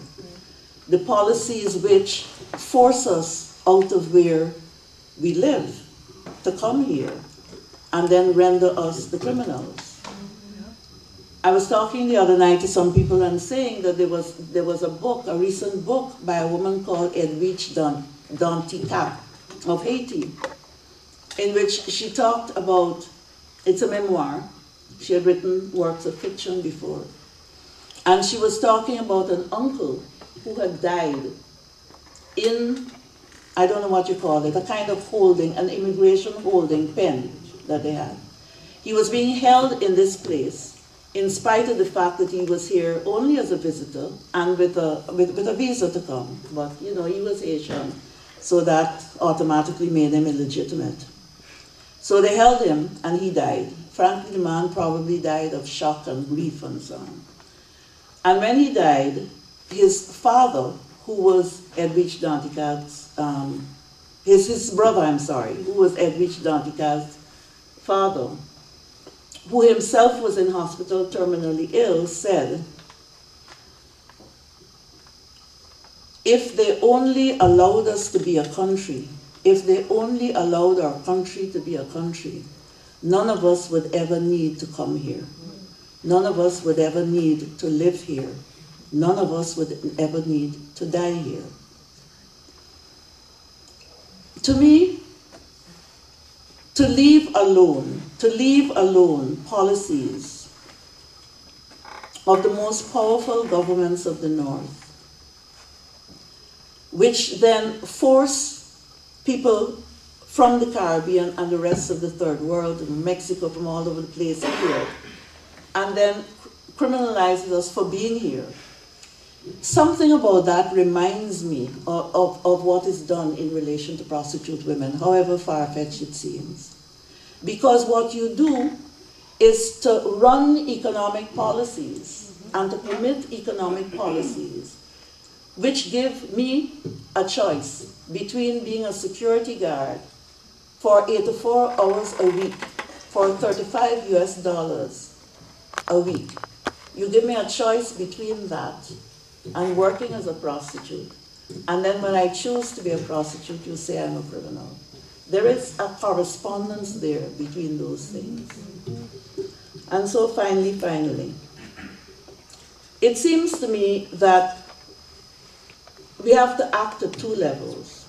the policies which force us out of where we live to come here and then render us the criminals. I was talking the other night to some people and saying that there was a book, a recent book by a woman called Edwidge Danticat of Haiti, in which she talked about, it's a memoir, she had written works of fiction before, and she was talking about an uncle who had died in, I don't know what you call it, a kind of holding, an immigration holding pen that they had. He was being held in this place in spite of the fact that he was here only as a visitor and with a visa to come. But, you know, he was Asian, so that automatically made him illegitimate. So they held him and he died. Frankly, the man probably died of shock and grief and so on. And when he died, his father, who was Edwidge Danticat's, his brother, who was Edwidge Danticat's father, who himself was in hospital terminally ill, said, if they only allowed us to be a country, if they only allowed our country to be a country, none of us would ever need to come here. None of us would ever need to live here. None of us would ever need to die here. To me, to leave alone policies of the most powerful governments of the North, which then force people from the Caribbean and the rest of the third world, and Mexico, from all over the place here, and then criminalizes us for being here. Something about that reminds me of what is done in relation to prostitute women, however far-fetched it seems. Because what you do is to run economic policies and to permit economic policies which give me a choice between being a security guard for 84 hours a week for $35 US a week. You give me a choice between that and working as a prostitute. And then when I choose to be a prostitute, you say I'm a criminal. There is a correspondence there between those things. And so finally, it seems to me that we have to act at two levels.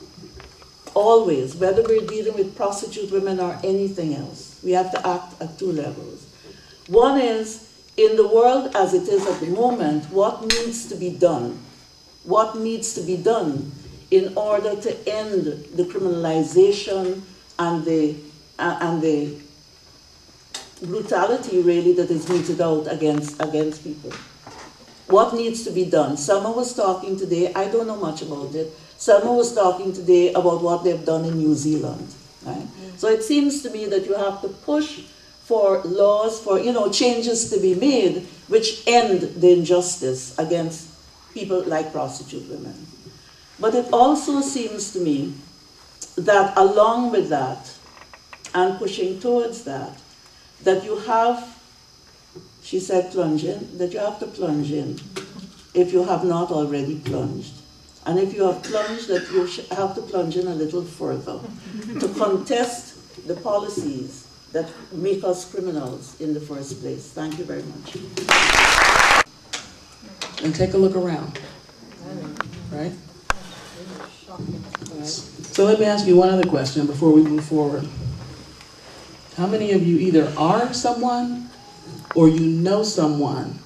Always, whether we're dealing with prostitute women or anything else, we have to act at two levels. One is, in the world as it is at the moment, what needs to be done? What needs to be done in order to end the criminalization and the brutality, really, that is meted out against people? What needs to be done? Selma was talking today, I don't know much about it. Selma was talking today about what they've done in New Zealand. Right? So it seems to me that you have to push for laws, for changes to be made which end the injustice against people like prostitute women. But it also seems to me that along with that, and pushing towards that you have, she said plunge in, that you have to plunge in if you have not already plunged. And if you have plunged, that you have to plunge in a little further to contest the policies that make us criminals in the first place. Thank you very much. And take a look around, right? So let me ask you one other question before we move forward. How many of you either are someone or you know someone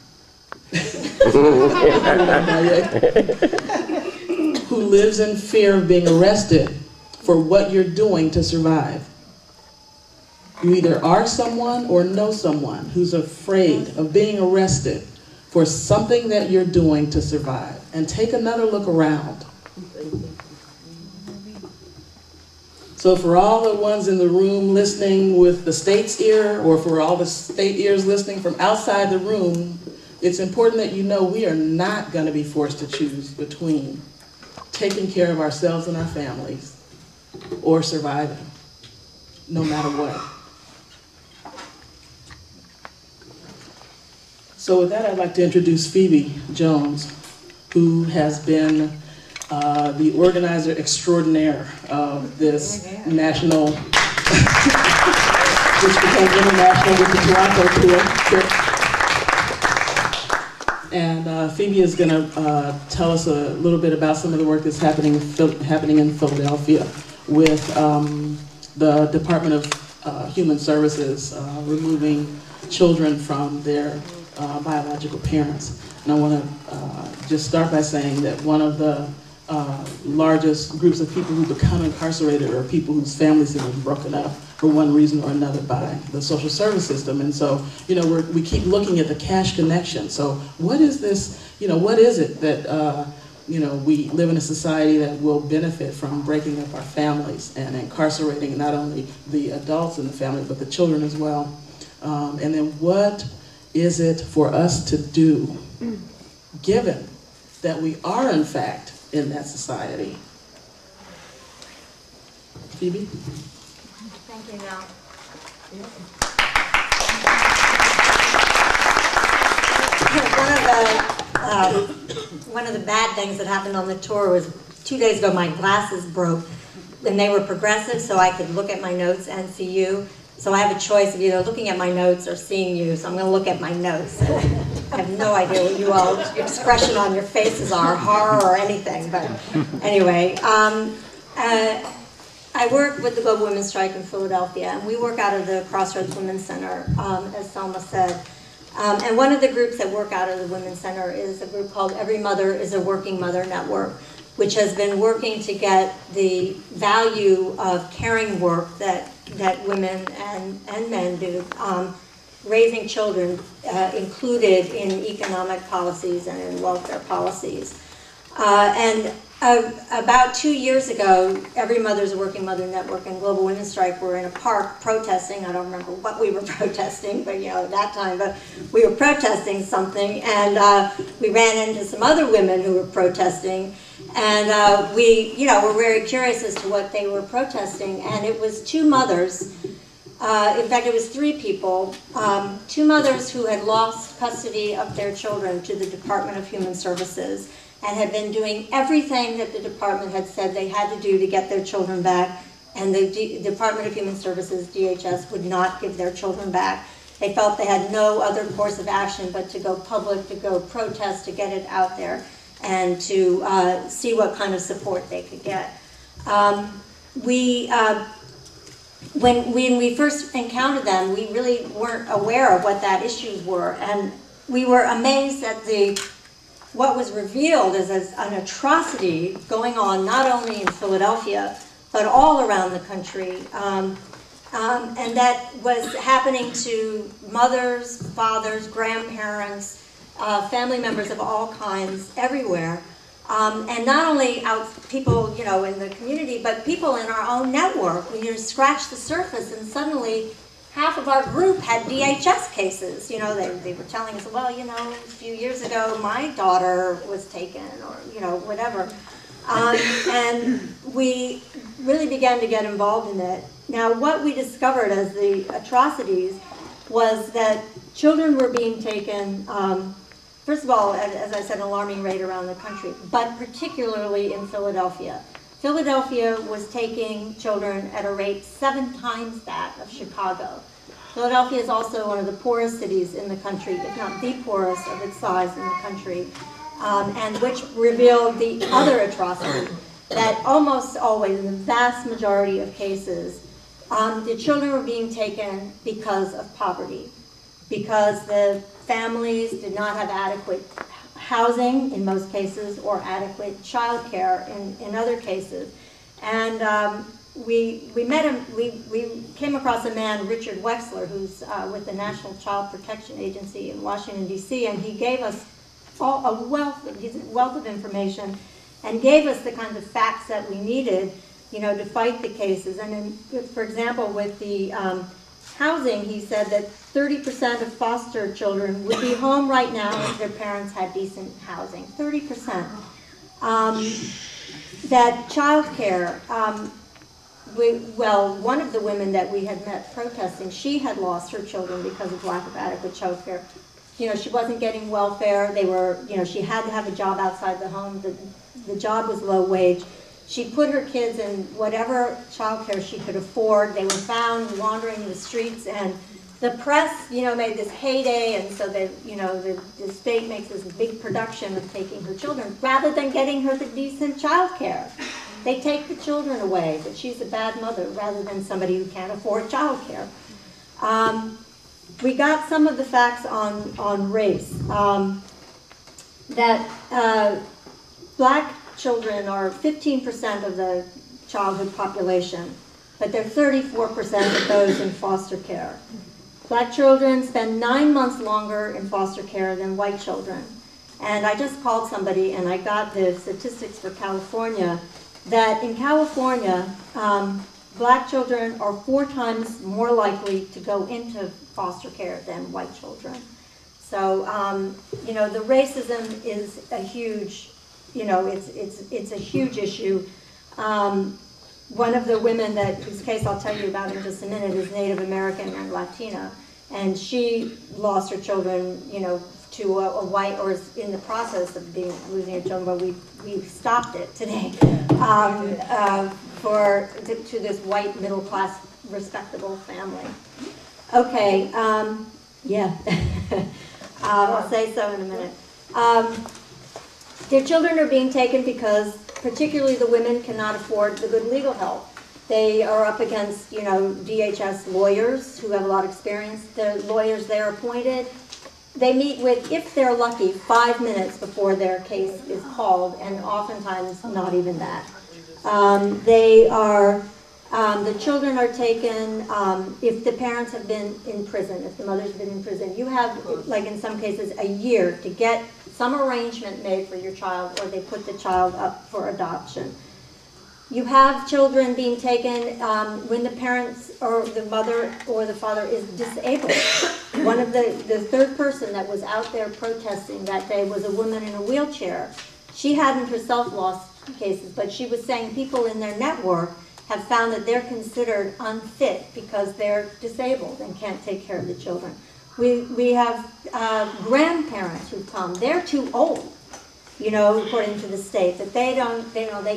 who lives in fear of being arrested for what you're doing to survive? You either are someone or know someone who's afraid of being arrested for something that you're doing to survive. And take another look around. So for all the ones in the room listening with the state's ear, or for all the state ears listening from outside the room, it's important that you know we are not going to be forced to choose between taking care of ourselves and our families or surviving, no matter what. So with that, I'd like to introduce Phoebe Jones, who has been the organizer extraordinaire of this national, which became international with the Toronto tour. And Phoebe is going to tell us a little bit about some of the work that's happening in Philadelphia with the Department of Human Services removing children from their biological parents. And I want to just start by saying that one of the largest groups of people who become incarcerated are people whose families have been broken up for one reason or another by the social service system. And so, we keep looking at the cash connection. So what is this, what is it that, we live in a society that will benefit from breaking up our families and incarcerating not only the adults in the family, but the children as well. And then what is it for us to do, given that we are, in fact, in that society? Phoebe? Thank you, Mel. One of the bad things that happened on the tour was 2 days ago my glasses broke, and they were progressive, so I could look at my notes and see you. So I have a choice of either looking at my notes or seeing you, so I'm going to look at my notes. I have no idea what you all expression on your faces are, horror or anything, but anyway. I work with the Global Women's Strike in Philadelphia, and we work out of the Crossroads Women's Center, as Selma said. And one of the groups that work out of the Women's Center is a group called Every Mother is a Working Mother Network, which has been working to get the value of caring work that women and men do, raising children, included in economic policies and in welfare policies. About 2 years ago, Every Mother's a Working Mother Network and Global Women's Strike were in a park protesting. I don't remember what we were protesting, but at that time, but we were protesting something, and we ran into some other women who were protesting, and we were very curious as to what they were protesting, and it was two mothers. In fact, it was three people, two mothers who had lost custody of their children to the Department of Human Services and had been doing everything that the department had said they had to do to get their children back, And the Department of Human Services, DHS, would not give their children back. They felt they had no other course of action but to go public, to go protest, to get it out there, and to see what kind of support they could get. When we first encountered them, we really weren't aware of what that issues were, and we were amazed at what was revealed as an atrocity going on not only in Philadelphia, but all around the country. And that was happening to mothers, fathers, grandparents, family members of all kinds, everywhere. And not only people, in the community, but people in our own network. We scratched the surface, and suddenly half of our group had DHS cases. They were telling us, well, a few years ago, my daughter was taken, or, whatever. And we really began to get involved in it. Now, what we discovered as the atrocities was that children were being taken, first of all, as I said, an alarming rate around the country, but particularly in Philadelphia. Philadelphia was taking children at a rate 7 times that of Chicago. Philadelphia is also one of the poorest cities in the country, if not the poorest of its size in the country, and which revealed the other atrocity, that almost always, in the vast majority of cases, the children were being taken because of poverty, because the families did not have adequate housing in most cases, or adequate child care in other cases. And we met him, we came across a man, Richard Wexler, who's with the National Child Protection Agency in Washington, D.C., and he gave us a wealth of information, and gave us the kinds of facts that we needed, to fight the cases. And for example, with the housing, he said that 30% of foster children would be home right now if their parents had decent housing. 30%. That child care, one of the women that we had met protesting, she had lost her children because of lack of adequate child care. She wasn't getting welfare. She had to have a job outside the home. The job was low wage. She put her kids in whatever child care she could afford. They were found wandering the streets, and the press, made this heyday, and so the state makes this big production of taking her children, rather than getting her the decent child care. They take the children away, but she's a bad mother, rather than somebody who can't afford child care. We got some of the facts on race, that black children are 15% of the childhood population, but they're 34% of those in foster care. Black children spend 9 months longer in foster care than white children. And I just called somebody, and I got the statistics for California, that in California, black children are 4 times more likely to go into foster care than white children. So, the racism is a huge, it's a huge issue. One of the women whose case I'll tell you about in just a minute is Native American and Latina, and she lost her children, to a white, or is in the process of losing her children, but we stopped it today, to this white middle class respectable family. Okay, yeah, I'll say so in a minute. Their children are being taken because, particularly the women, cannot afford the good legal help. They are up against, DHS lawyers who have a lot of experience. The lawyers they're appointed, they meet with, if they're lucky, 5 minutes before their case is called, and oftentimes not even that. The children are taken if the parents have been in prison, if the mother's been in prison. You have, like in some cases, a year to get some arrangement made for your child, or they put the child up for adoption. You have children being taken when the parents, or the mother or the father, is disabled. One of the third person that was out there protesting that day was a woman in a wheelchair. She hadn't herself lost cases, but she was saying people in their network have found that they're considered unfit because they're disabled and can't take care of the children. We have grandparents who come. They're too old. according to the state, that they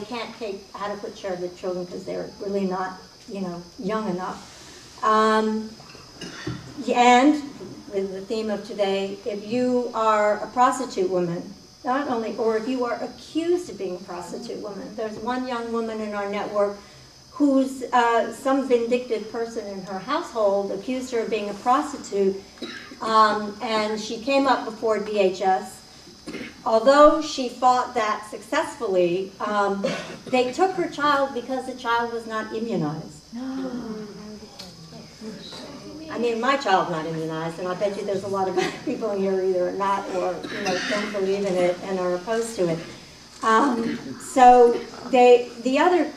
can't take adequate care of the children because they're really not, young enough. And the theme of today, if you are a prostitute woman, or if you are accused of being a prostitute woman, there's one young woman in our network who's some vindictive person in her household accused her of being a prostitute, and she came up before DHS. Although she fought that successfully, they took her child because the child was not immunized. I mean, my child's not immunized, and I bet you there's a lot of people in here either are not or don't believe in it and are opposed to it. So the other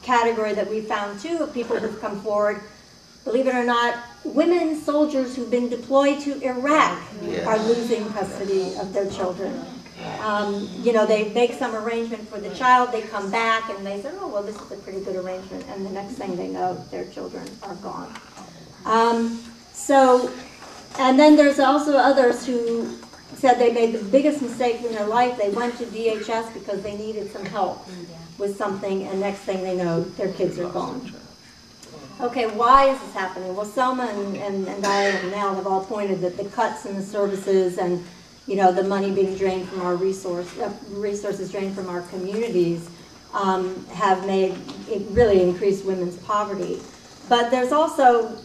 category that we found too of people who've come forward, believe it or not, women soldiers who've been deployed to Iraq are losing custody of their children. They make some arrangement for the child, they come back and they say, oh, well, this is a pretty good arrangement, and the next thing they know, their children are gone. And then there's also others who said they made the biggest mistake in their life. They went to DHS because they needed some help with something, and next thing they know, their kids are gone. Okay, why is this happening? Well, Selma and Andaiye and Nell have all pointed that the cuts in the services and the money being drained from our resources drained from our communities have made it really increased women's poverty. But there's also,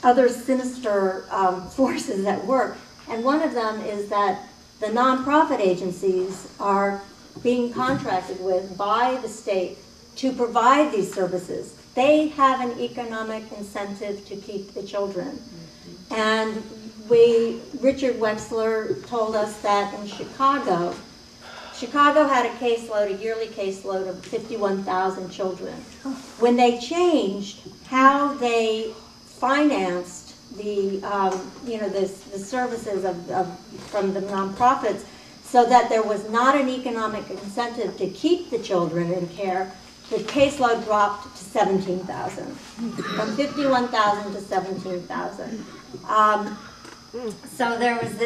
other sinister forces at work. And one of them is that the nonprofit agencies are being contracted with by the state to provide these services. They have an economic incentive to keep the children. And Richard Wexler told us that in Chicago had a yearly caseload of 51,000 children. When they changed how they financed the services from the nonprofits, so that there was not an economic incentive to keep the children in care, the caseload dropped to 17,000, from 51,000 to 17,000. So there was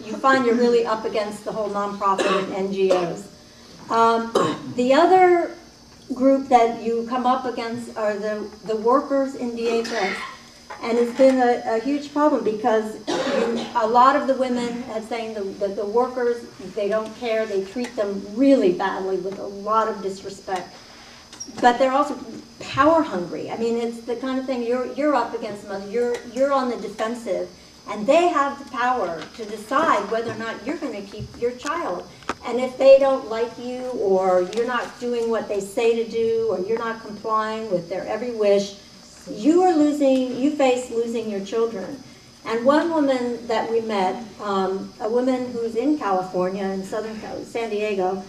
you find you're really up against the whole nonprofit and NGOs. The other group that you come up against are the workers in DHS. And it's been a huge problem because a lot of the women are saying that the workers, they don't care, they treat them really badly with a lot of disrespect. But they're also power hungry. I mean, it's the kind of thing you're up against them, you're on the defensive, and they have the power to decide whether or not you're going to keep your child. And if they don't like you, or you're not doing what they say to do, or you're not complying with their every wish, you face losing your children. And one woman that we met, a woman who's in California, in San Diego,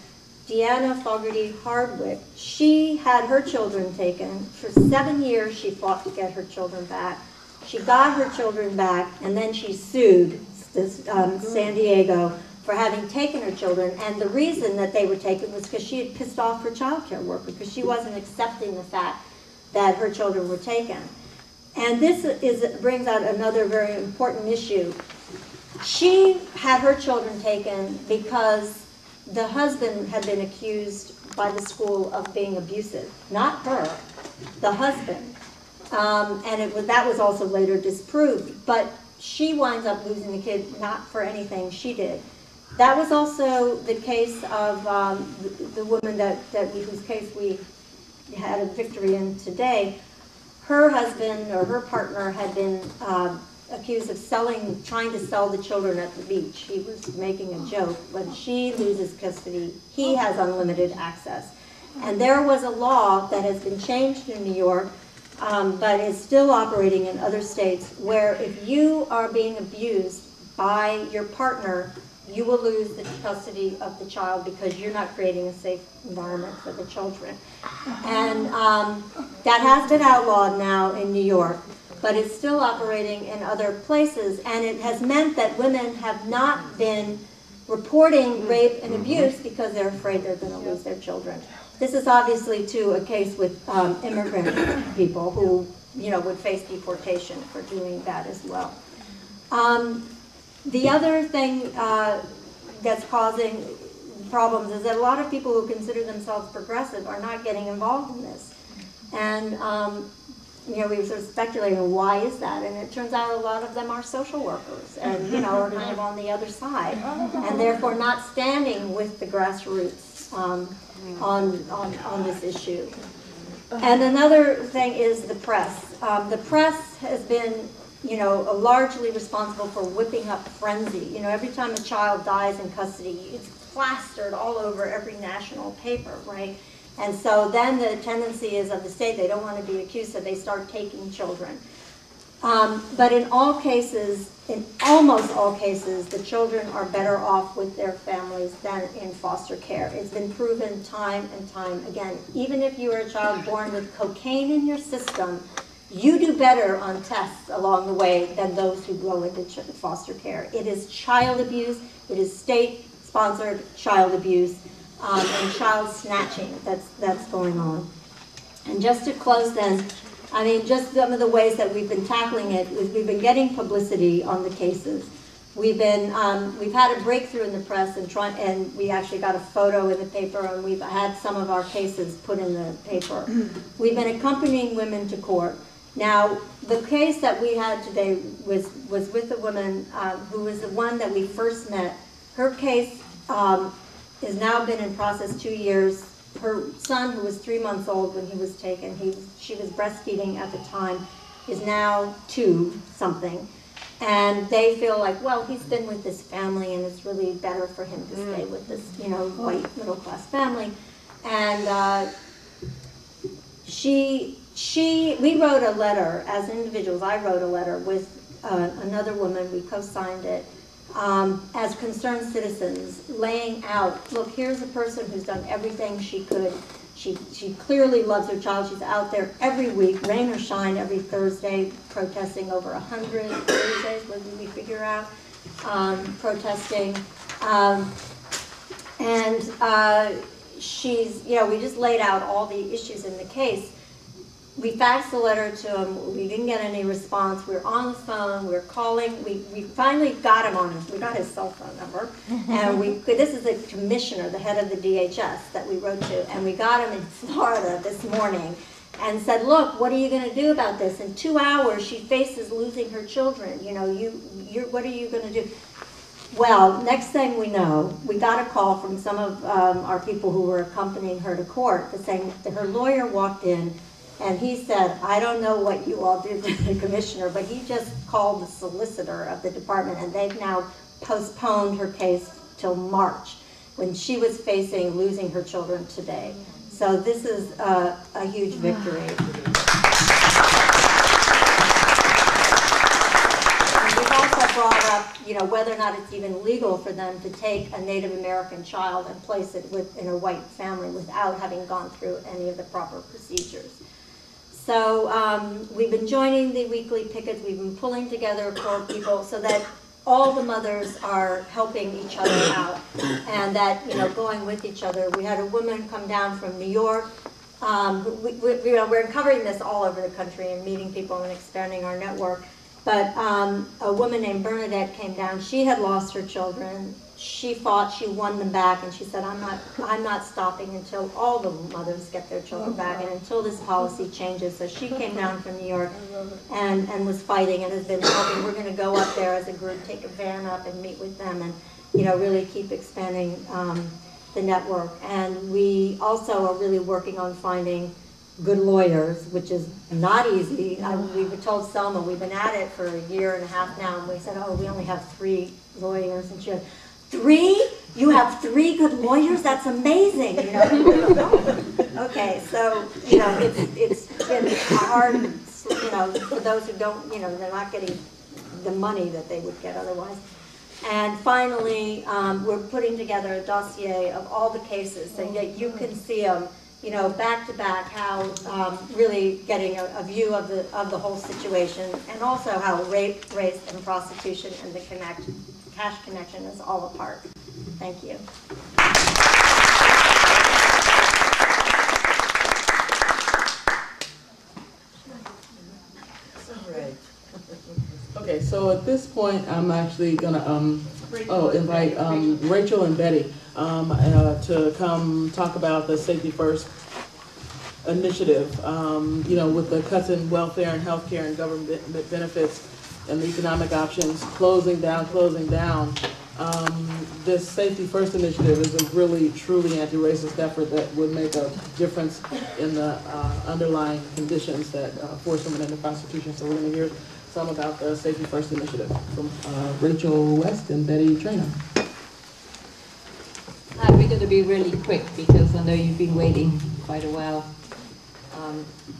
Deanna Fogarty Hardwick, she had her children taken. For 7 years, she fought to get her children back. She got her children back, and then she sued San Diego for having taken her children. And the reason that they were taken was because she had pissed off her child care worker, because she wasn't accepting the fact that her children were taken. And this brings out another very important issue. She had her children taken because the husband had been accused by the school of being abusive. Not her, the husband. And that was also later disproved. But she winds up losing the kid not for anything she did. That was also the case of the woman whose case we had a victory in today. Her husband or her partner had been accused of trying to sell the children at the beach. He was making a joke. When she loses custody, he has unlimited access. And there was a law that has been changed in New York, but is still operating in other states, where if you are being abused by your partner, you will lose the custody of the child because you're not creating a safe environment for the children. And that has been outlawed now in New York, but it's still operating in other places. And it has meant that women have not been reporting rape and abuse because they're afraid they're going to lose their children. This is obviously, too, a case with immigrant people who, would face deportation for doing that as well. The other thing that's causing problems is that a lot of people who consider themselves progressive are not getting involved in this. And you know, we were sort of speculating, why is that? And it turns out a lot of them are social workers and, you know, are kind of on the other side, and therefore not standing with the grassroots on this issue. And another thing is the press. The press has been, you know, largely responsible for whipping up frenzy. You know, every time a child dies in custody, it's plastered all over every national paper, right? And so then the tendency is of the state, they don't want to be accused, so they start taking children. But in all cases, in almost all cases, the children are better off with their families than in foster care. It's been proven time and time again. Even if you are a child born with cocaine in your system, you do better on tests along the way than those who grow into foster care. It is child abuse, it is state-sponsored child abuse, and child snatching that's going on. And just to close then, I mean, just some of the ways that we've been tackling it is we've been getting publicity on the cases. We've had a breakthrough in the press and we actually got a photo in the paper, and we've had some of our cases put in the paper. We've been accompanying women to court. Now, the case that we had today was with a woman who was the one that we first met. Her case has now been in process 2 years. Her son, who was 3 months old when he was taken, she was breastfeeding at the time, is now 2-something. And they feel like, well, he's been with this family and it's really better for him to stay with this, you know, white middle-class family. And we wrote a letter, as individuals, I wrote a letter with another woman, we co-signed it, as concerned citizens, laying out, look, here's a person who's done everything she could. She clearly loves her child. She's out there every week, rain or shine, every Thursday, protesting over 100 Thursdays, what did we figure out? Protesting. She's, you know, we just laid out all the issues in the case. We faxed the letter to him. We didn't get any response. We were on the phone. We were calling. We finally got him on his. We got his cell phone number, and this is the commissioner, the head of the DHS that we wrote to, and we got him in Florida this morning, and said, "Look, what are you going to do about this? In 2 hours, she faces losing her children. You know, what are you going to do?" Well, next thing we know, we got a call from some of our people who were accompanying her to court, saying that her lawyer walked in. And he said, I don't know what you all did to the commissioner, but he just called the solicitor of the department, and they've now postponed her case till March, when she was facing losing her children today. So this is a huge victory. And we've also brought up, you know, whether or not it's even legal for them to take a Native American child and place it in a white family without having gone through any of the proper procedures. So we've been joining the weekly pickets. We've been pulling together core people so that all the mothers are helping each other out, and that, you know, going with each other. We had a woman come down from New York. We're covering this all over the country and meeting people and expanding our network. But a woman named Bernadette came down. She had lost her children. She fought. She won them back, and she said, "I'm not stopping until all the mothers get their children back, and until this policy changes." So she came down from New York and was fighting and has been helping. We're going to go up there as a group, take a van up, and meet with them, and, you know, really keep expanding the network. And we also are really working on finding good lawyers, which is not easy. We were told Selma, we've been at it for 1.5 years now, and we said, oh, we only have 3 lawyers, and she said, 3? You have 3 good lawyers? That's amazing, you know. Okay, so, you know, it's been hard, you know, for those who don't, you know, they're not getting the money that they would get otherwise. And finally, we're putting together a dossier of all the cases so that you can see them, you know, back to back, how really getting a view of the whole situation, and also how rape, race, and prostitution and the cash connection is all a part. Thank you. All right. Okay, so at this point, I'm actually gonna invite Rachel and Betty to come talk about the Safety First initiative, with the cuts in welfare and healthcare and government benefits and the economic options closing down. This Safety First initiative is a really, truly anti-racist effort that would make a difference in the underlying conditions that force women into prostitution. So we're going to hear some about the Safety First initiative from Rachel West and Betty Traynor. Hi, we're going to be really quick because I know you've been waiting quite a while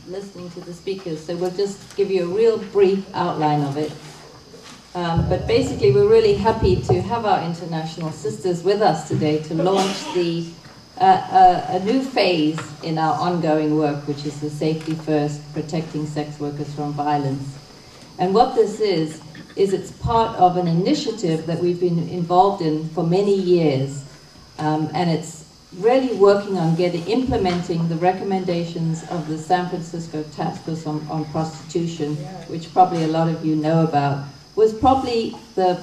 listening to the speakers. So we'll just give you a real brief outline of it. But basically, we're really happy to have our international sisters with us today to launch a new phase in our ongoing work, which is the Safety First, Protecting Sex Workers from Violence. And what this is it's part of an initiative that we've been involved in for many years. And it's really working on implementing the recommendations of the San Francisco Task Force on Prostitution, which probably a lot of you know about, was probably the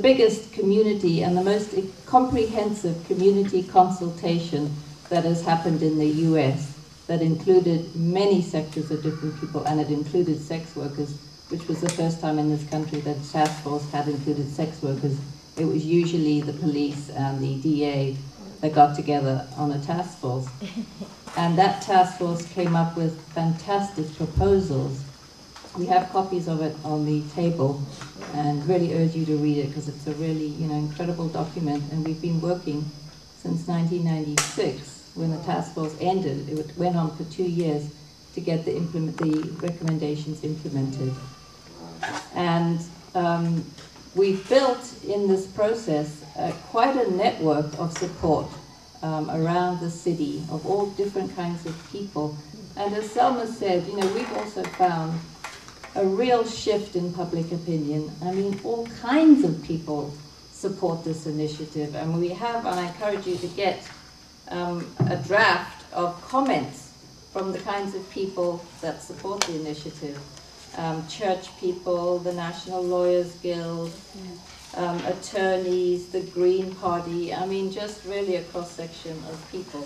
biggest community and the most comprehensive community consultation that has happened in the US, that included many sectors of different people, and it included sex workers, which was the first time in this country that a task force had included sex workers. It was usually the police and the DA that got together on a task force. And that task force came up with fantastic proposals. We have copies of it on the table and really urge you to read it because it's a really incredible document, and we've been working since 1996 when the task force ended. It went on for 2 years to get the recommendations implemented. And we've built in this process quite a network of support around the city of all different kinds of people. And as Selma said, we've also found a real shift in public opinion. I mean, all kinds of people support this initiative. And we have, and I encourage you to get a draft of comments from the kinds of people that support the initiative. Church people, the National Lawyers Guild, attorneys, the Green Party, I mean, just really a cross-section of people.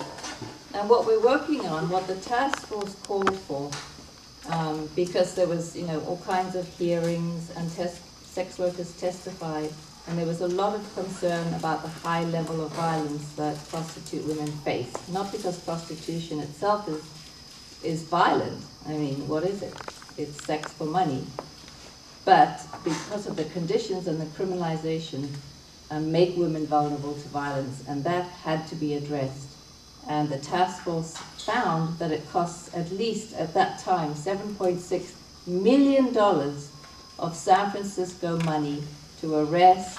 And what we're working on, what the task force called for, because there was, all kinds of hearings and sex workers testified, and there was a lot of concern about the high level of violence that prostitute women face. Not because prostitution itself is violent. I mean, what is it? It's sex for money. But because of the conditions and the criminalization, make women vulnerable to violence, and that had to be addressed. And the task force found that it costs at least, at that time, $7.6 million of San Francisco money to arrest,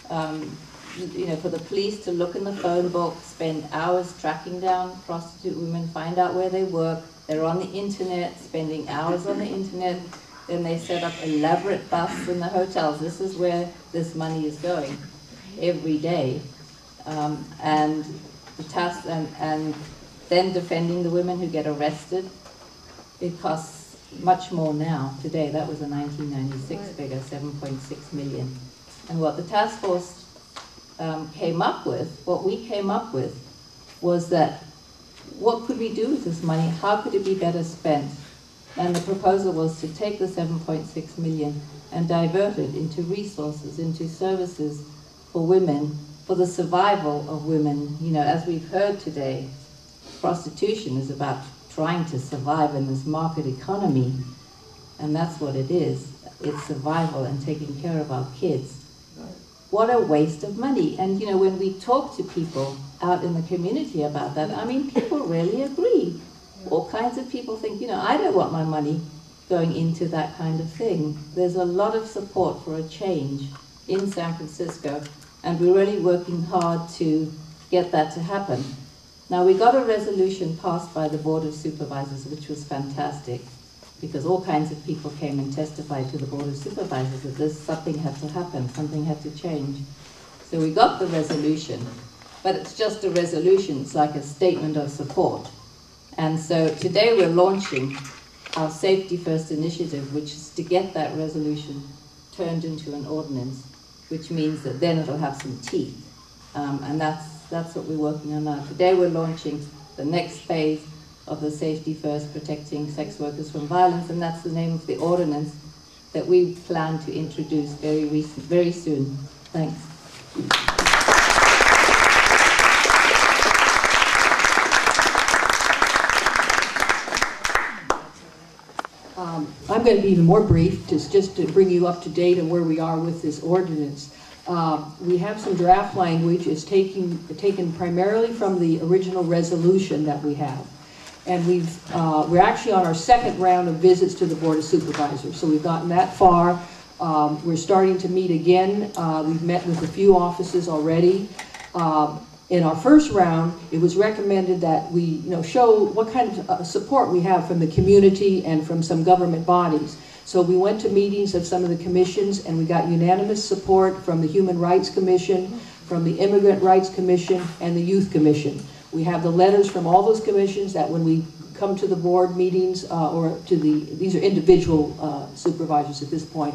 for the police to look in the phone book, spend hours tracking down prostitute women, find out where they work. They're on the internet, spending hours on the internet. Then they set up elaborate busts in the hotels. This is where this money is going every day. And the task, and then defending the women who get arrested. It costs much more now, today. That was a 1996 figure, 7.6 million. And what the task force came up with, what we came up with, was that what could we do with this money? How could it be better spent? And the proposal was to take the 7.6 million and divert it into resources, into services for women, for the survival of women. As we've heard today, prostitution is about trying to survive in this market economy, and that's what it is. It's survival and taking care of our kids. What a waste of money. And when we talk to people out in the community about that, I mean, people really agree. All kinds of people think, I don't want my money going into that kind of thing. There's a lot of support for a change in San Francisco, and we're really working hard to get that to happen. Now, we got a resolution passed by the Board of Supervisors, which was fantastic, because all kinds of people came and testified to the Board of Supervisors that something had to happen, something had to change. So we got the resolution, but it's just a resolution. It's like a statement of support. And so today we're launching our Safety First initiative, which is to get that resolution turned into an ordinance. which means that then it'll have some teeth. And that's what we're working on now. Today we're launching the next phase of the Safety First Protecting Sex Workers from Violence, and that's the name of the ordinance that we plan to introduce very soon. Thanks. I'm going to be even more brief, just to bring you up to date on where we are with this ordinance. We have some draft language. It's taken primarily from the original resolution that we have. And we're actually on our second round of visits to the Board of Supervisors. So we've gotten that far. We're starting to meet again. We've met with a few offices already. In our first round, it was recommended that we show what kind of support we have from the community and from some government bodies. So we went to meetings of some of the commissions, and we got unanimous support from the Human Rights Commission, from the Immigrant Rights Commission, and the Youth Commission. We have the letters from all those commissions that when we come to the board meetings, these are individual supervisors at this point,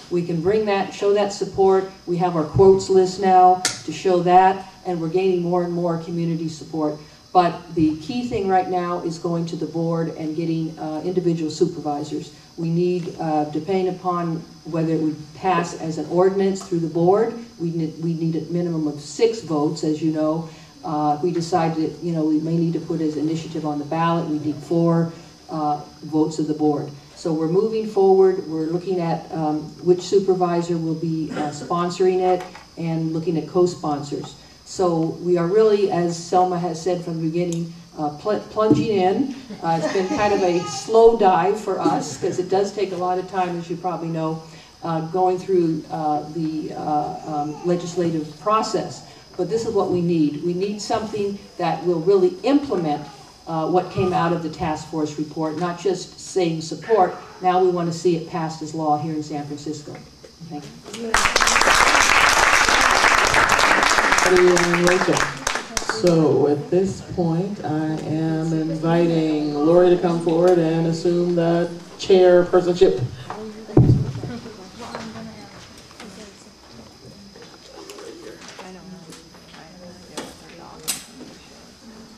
we can bring that, show that support. We have our quotes list now to show that, and we're gaining more and more community support. But the key thing right now is going to the board and getting individual supervisors. We need, depending upon whether it would pass as an ordinance through the board, we need a minimum of 6 votes, as you know. If we decide that, we may need to put as initiative on the ballot, we need 4 votes of the board. So we're moving forward. We're looking at which supervisor will be sponsoring it and looking at co-sponsors. So we are really, as Selma has said from the beginning, plunging in. It's been kind of a slow dive for us because it does take a lot of time, as you probably know, going through the legislative process. But this is what we need. We need something that will really implement what came out of the task force report, not just saying support. Now we want to see it passed as law here in San Francisco. Thank you. So at this point, I am inviting Lori to come forward and assume the chairpersonship.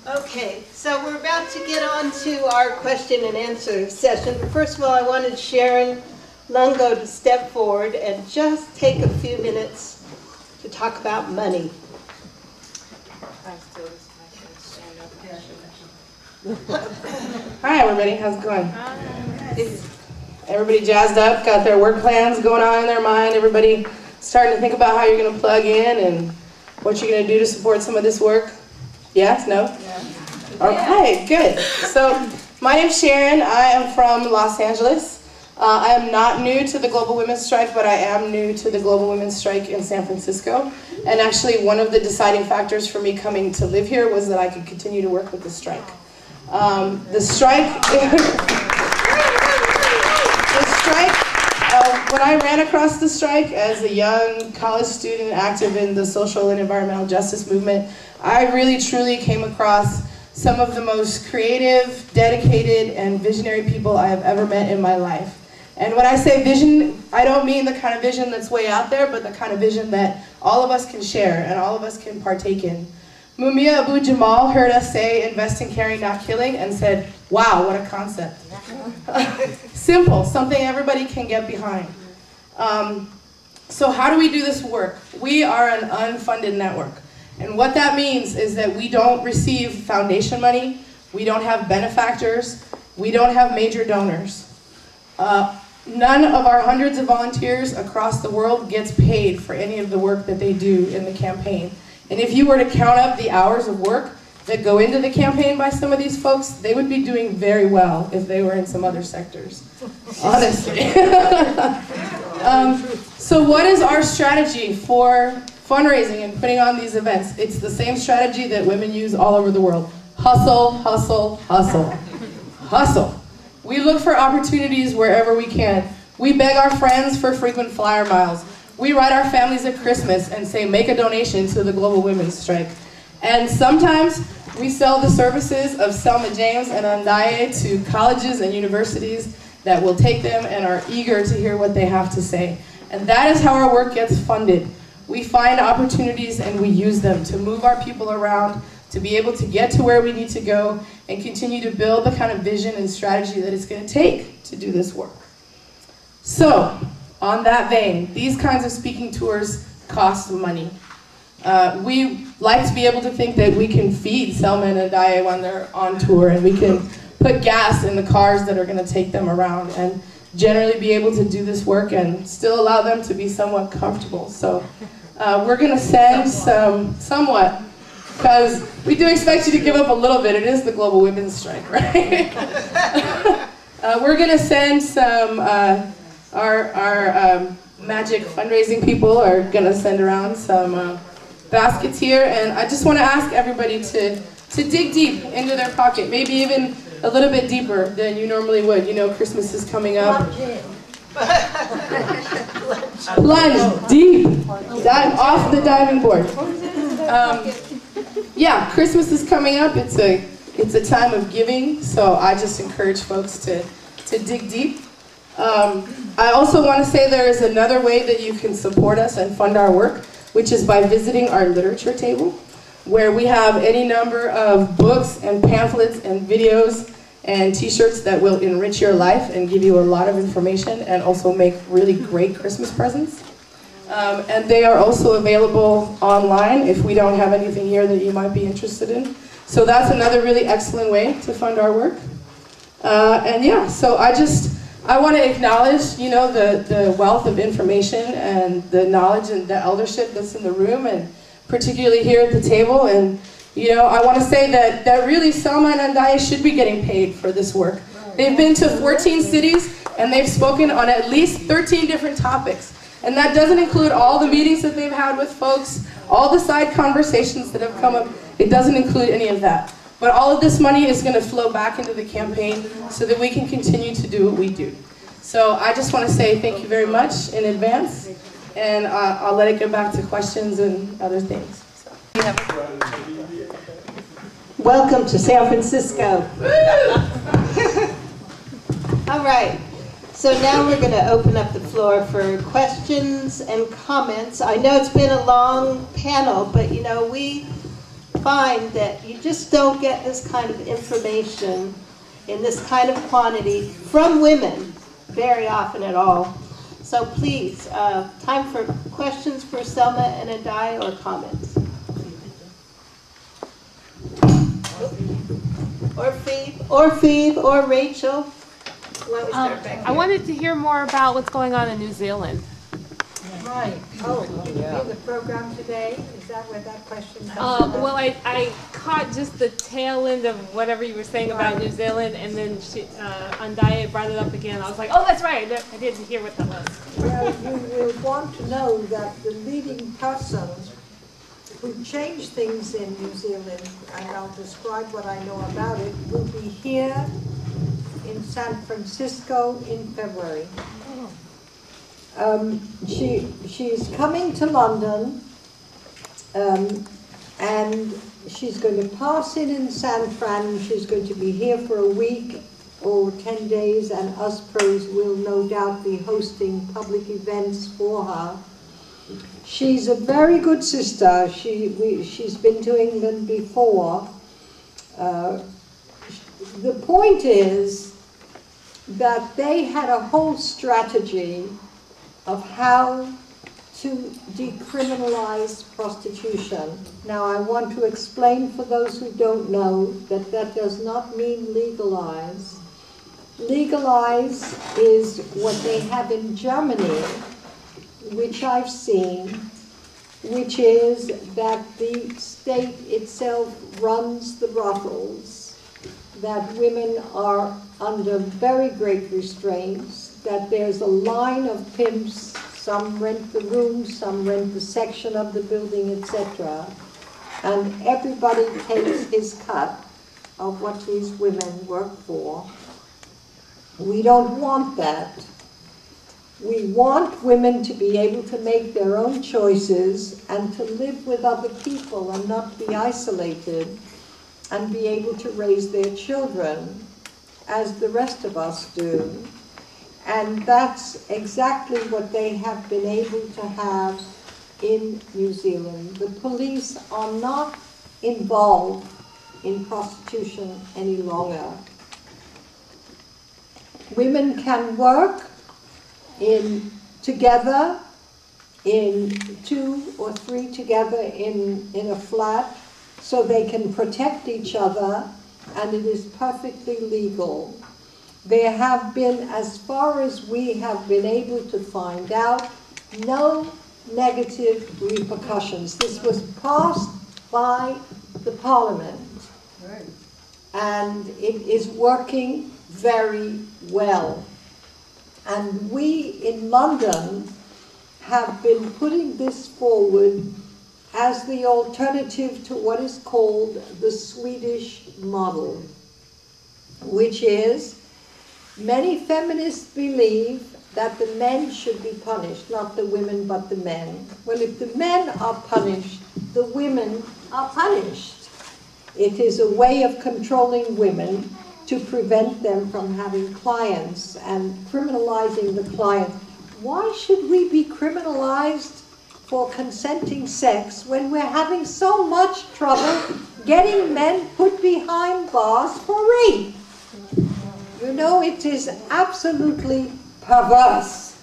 Okay, so we're about to get on to our question and answer session. But first of all, I wanted Sharon Lungo to step forward and just take a few minutes to talk about money. Hi everybody, how's it going? Everybody jazzed up, got their work plans going on in their mind, everybody starting to think about how you're going to plug in and what you're going to do to support some of this work? Yes? No? Yeah. Okay, good. So my name's Sharon, I am from Los Angeles. I am not new to the Global Women's Strike, but I am new to the Global Women's Strike in San Francisco. And actually one of the deciding factors for me coming to live here was that I could continue to work with the strike. The strike, when I ran across the strike as a young college student active in the social and environmental justice movement, I really truly came across some of the most creative, dedicated, and visionary people I have ever met in my life. And when I say vision, I don't mean the kind of vision that's way out there, but the kind of vision that all of us can share and all of us can partake in. Mumia Abu-Jamal heard us say, invest in caring, not killing, and said, wow, what a concept. Simple, something everybody can get behind. So how do we do this work? We are an unfunded network. And what that means is that we don't receive foundation money, we don't have benefactors, we don't have major donors. None of our hundreds of volunteers across the world gets paid for any of the work that they do in the campaign. And if you were to count up the hours of work that go into the campaign by some of these folks, they would be doing very well if they were in some other sectors, honestly. So what is our strategy for fundraising and putting on these events? It's the same strategy that women use all over the world. Hustle, hustle, hustle. Hustle. We look for opportunities wherever we can. We beg our friends for frequent flyer miles. We write our families at Christmas and say, make a donation to the Global Women's Strike. And sometimes we sell the services of Selma James and Andaiye to colleges and universities that will take them and are eager to hear what they have to say. And that is how our work gets funded. we find opportunities and we use them to move our people around, to be able to get to where we need to go and continue to build the kind of vision and strategy that it's going to take to do this work. So, on that vein, these kinds of speaking tours cost money. We like to be able to think that we can feed Selma and Andaiye when they're on tour, and we can put gas in the cars that are going to take them around, and generally be able to do this work and still allow them to be somewhat comfortable. So we're going to send somewhat, because we do expect you to give up a little bit. It is the global women's strike, right? We're going to send some, our magic fundraising people are going to send around some baskets here, and I just want to ask everybody to dig deep into their pocket, maybe even a little bit deeper than you normally would. You know, Christmas is coming up. Plunge deep, dive off the diving board. Yeah, Christmas is coming up. It's a time of giving, so I just encourage folks to dig deep. I also want to say there is another way that you can support us and fund our work, which is by visiting our literature table, where we have any number of books and pamphlets and videos and t-shirts that will enrich your life and give you a lot of information and also make really great Christmas presents. And they are also available online if we don't have anything here that you might be interested in. So that's another really excellent way to fund our work. And yeah, so I want to acknowledge, you know, the wealth of information and the knowledge and the eldership that's in the room, and particularly here at the table. And you know, I want to say that really Selma and Andaiye should be getting paid for this work. They've been to 14 cities and they've spoken on at least 13 different topics. And that doesn't include all the meetings that they've had with folks, all the side conversations that have come up. It doesn't include any of that. But all of this money is going to flow back into the campaign so that we can continue to do what we do. So I just want to say thank you very much in advance, and I'll let it get back to questions and other things. Welcome to San Francisco. All right, so now we're going to open up the floor for questions and comments. I know it's been a long panel, but you know, we find that you just don't get this kind of information in this kind of quantity from women very often at all. So please, time for questions for Selma and Andaiye or comments. Or Phoebe, or Rachel. Why don't we start back here? I wanted to hear more about what's going on in New Zealand. Right. Oh, you in the program today? Is that where that question comes from? Well, I caught just the tail end of whatever you were saying about New Zealand, and then Andaiye brought it up again. I was like, oh, that's right. I didn't hear what that was. Well, you will want to know that the leading person who changed things in New Zealand, and I'll describe what I know about it, will be here in San Francisco in February. She's coming to London, and she's going to pass in San Fran. She's going to be here for a week or 10 days, and us pros will no doubt be hosting public events for her. She's a very good sister. She's been to England before. The point is that they had a whole strategy of how to decriminalize prostitution. Now I want to explain for those who don't know that that does not mean legalize. Legalize is what they have in Germany, which I've seen, which is that the state itself runs the brothels, that women are under very great restraints, that there's a line of pimps, some rent the room, some rent the section of the building, etc. And everybody takes his cut of what these women work for. We don't want that. We want women to be able to make their own choices and to live with other people and not be isolated and be able to raise their children as the rest of us do. And that's exactly what they have been able to have in New Zealand. The police are not involved in prostitution any longer. Women can work together, in 2 or 3 together in a flat, so they can protect each other, and it is perfectly legal. There have been, as far as we have been able to find out, no negative repercussions. This was passed by the Parliament, and it is working very well. And we in London have been putting this forward as the alternative to what is called the Swedish model, which is, many feminists believe that the men should be punished, not the women but the men. Well, if the men are punished, the women are punished. It is a way of controlling women to prevent them from having clients and criminalizing the client. Why should we be criminalized for consenting sex when we're having so much trouble getting men put behind bars for rape? You know, it is absolutely perverse.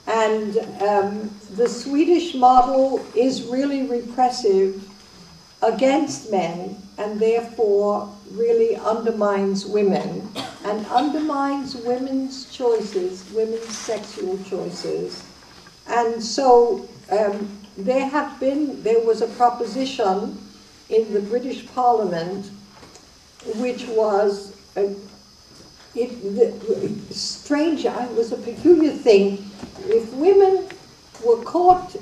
And the Swedish model is really repressive against men, and therefore really undermines women and undermines women's choices, women's sexual choices. And so there was a proposition in the British Parliament which was strange. It was a peculiar thing. If women were caught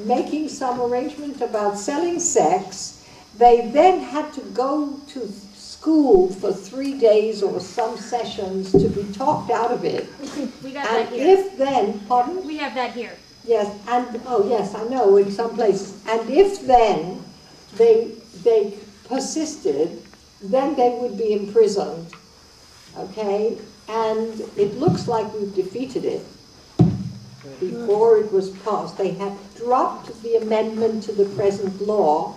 making some arrangement about selling sex, they then had to go to school for 3 days or some sessions to be talked out of it. We got And that here. if then, pardon? We have that here. Yes, and, oh yes, I know, in some places. And if then they persisted, then they would be imprisoned, okay? And it looks like we've defeated it. Before it was passed, they had dropped the amendment to the present law.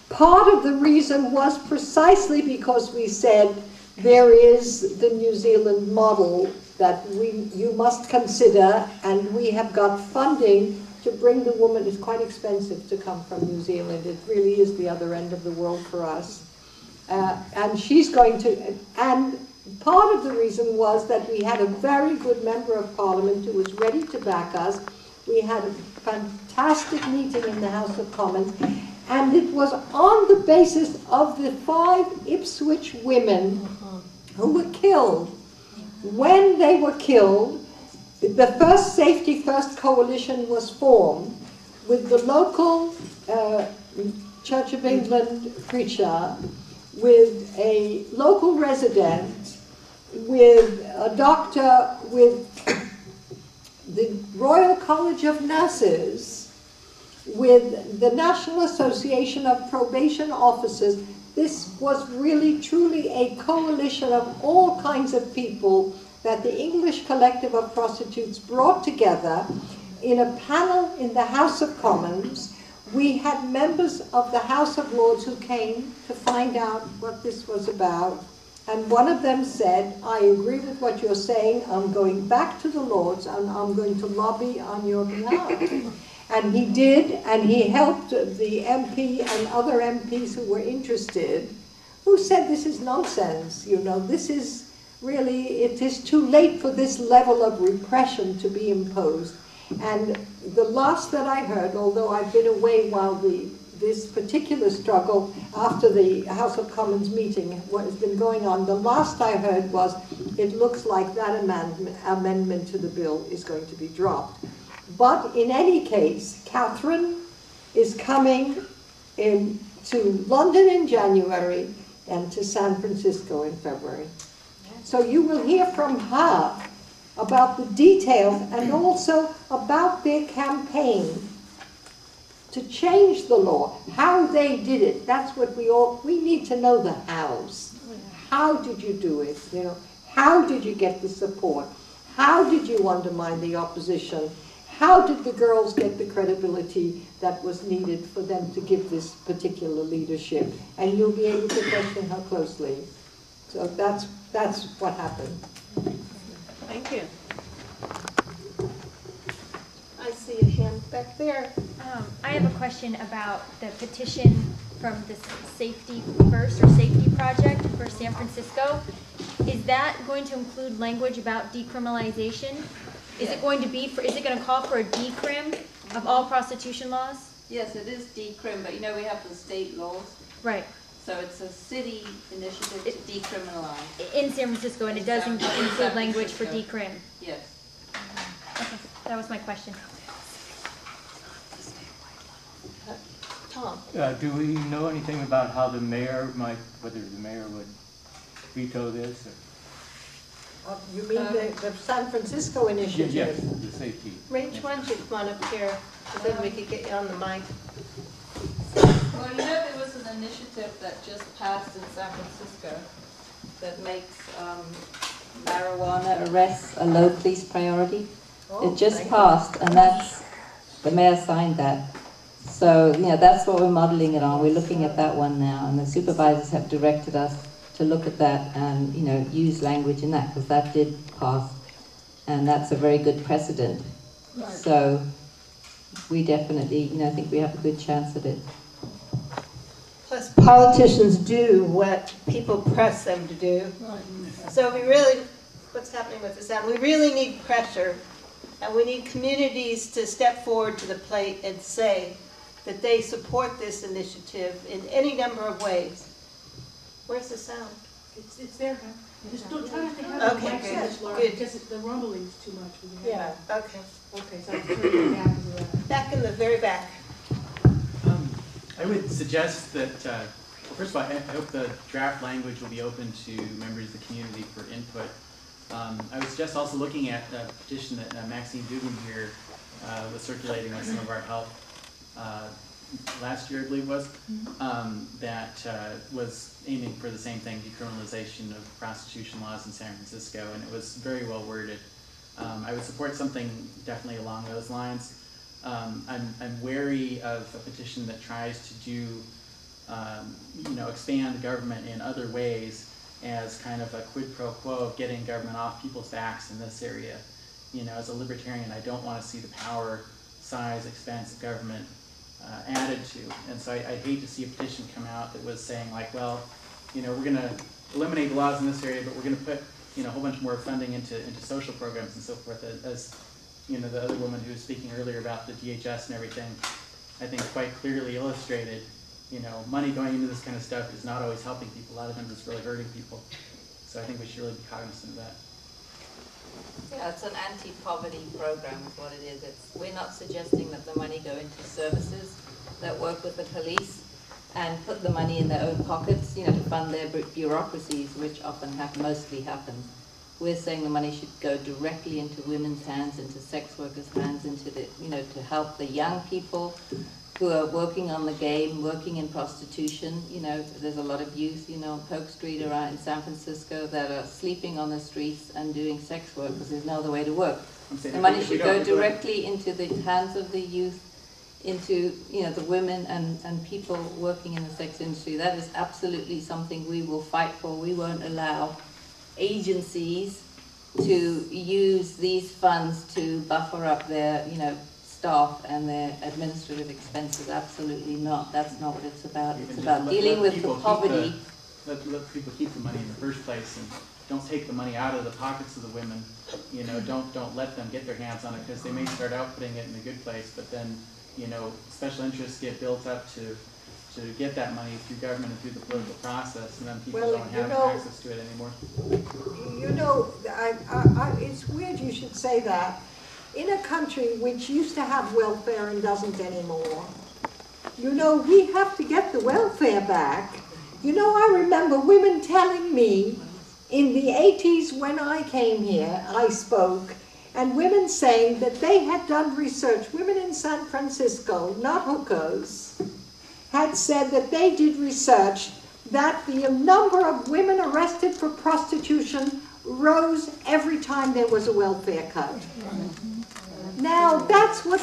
Part of the reason was precisely because we said there is the New Zealand model that you must consider, and we have got funding to bring the woman. It's quite expensive to come from New Zealand. It really is the other end of the world for us. And she's going to, and part of the reason was that we had a very good member of Parliament who was ready to back us. We had a fantastic meeting in the House of Commons, and it was on the basis of the 5 Ipswich women who were killed. When they were killed, the first Safety First coalition was formed with the local Church of England preacher, with a local resident, with a doctor, with the Royal College of Nurses, with the National Association of Probation Officers. This was really, truly a coalition of all kinds of people that the English Collective of Prostitutes brought together in a panel in the House of Commons. We had members of the House of Lords who came to find out what this was about. And one of them said, I agree with what you're saying. I'm going back to the Lords and I'm going to lobby on your behalf. And he did, and he helped the MP and other MPs who were interested, who said this is nonsense, you know, this is really, it is too late for this level of repression to be imposed. And the last that I heard, although I've been away while this particular struggle after the House of Commons meeting, what has been going on, the last I heard was it looks like that amendment to the bill is going to be dropped. But in any case, Catherine is coming to London in January and to San Francisco in February. So you will hear from her about the details and also about their campaign to change the law, how they did it. That's what we need to know the hows. How did you do it? You know, how did you get the support? How did you undermine the opposition? how did the girls get the credibility that was needed for them to give this particular leadership? And you'll be able to question her closely. So that's what happened. Thank you. I see a hand back there. I have a question about the petition from the Safety First or Safety Project for San Francisco. Is that going to include language about decriminalization? Is it going to be is it going to call for a decrim of all prostitution laws? Yes, it is decrim, but you know we have the state laws. Right. So it's a city initiative to decriminalize. In San Francisco, and it does include language for decrim. Yes. Okay, that was my question. Tom. Do we know anything about how the mayor whether the mayor would veto this? Or? You mean the San Francisco initiative? Yes, the safety. Rach, why don't you come on up here, so then we could get you on the mic. Well, you know there was an initiative that just passed in San Francisco that makes marijuana arrests a low police priority. Oh, It just passed, and the mayor signed that. So, that's what we're modeling it on. We're looking at that one now, and the supervisors have directed us to look at that and, use language in that, because that did pass, and that's a very good precedent. Right. So, we definitely, think we have a good chance at it. Plus, politicians do what people press them to do. So what's happening with the sound? We really need pressure, and we need communities to step forward to the plate and say that they support this initiative in any number of ways. Where's the sound? It's there, huh? Just don't try not to have Okay, the mic good, so loud, good. because the rumbling's too much. Yeah, okay. Okay, so I'll turn it back as well. Back in the very back. I would suggest that, first of all, I hope the draft language will be open to members of the community for input. I would suggest also looking at the petition that Maxine Dugan here was circulating with some of our help last year, I believe it was, that was aiming for the same thing, decriminalization of prostitution laws in San Francisco, and it was very well worded. I would support something definitely along those lines. I'm wary of a petition that tries to do, expand government in other ways as kind of a quid pro quo of getting government off people's backs in this area. As a libertarian, I don't want to see the power, size, expense of government added to. And so I'd hate to see a petition come out that was saying like, well, we're going to eliminate the laws in this area, but we're going to put, a whole bunch more funding into social programs and so forth. As the other woman who was speaking earlier about the DHS and everything, I think quite clearly illustrated, money going into this kind of stuff is not always helping people. A lot of times it's really hurting people. So I think we should really be cognizant of that. Yeah, it's an anti-poverty program is what it is. We're not suggesting that the money go into services that work with the police and put the money in their own pockets, to fund their bureaucracies, which often mostly happens. We're saying the money should go directly into women's hands, into sex workers' hands, into the, to help the young people who are working on the game, working in prostitution. There's a lot of youth, on Polk Street around in San Francisco that are sleeping on the streets and doing sex work because there's no other way to work. The money should go directly into the hands of the youth, into the women and people working in the sex industry. That is absolutely something we will fight for. We won't allow agencies to use these funds to buffer up their staff and their administrative expenses. Absolutely not. That's not what it's about. It's about dealing with the poverty. Let people keep the money in the first place, and don't take the money out of the pockets of the women. Don't let them get their hands on it, because they may start out putting it in a good place, but then special interests get built up to get that money through government and through the political process, and then people don't have access to it anymore. It's weird you should say that. In a country which used to have welfare and doesn't anymore, we have to get the welfare back. I remember women telling me in the 80s when I came here, I spoke, and women saying that they had done research, women in San Francisco, not hookers, had said that they did research that the number of women arrested for prostitution rose every time there was a welfare cut. Now, that's what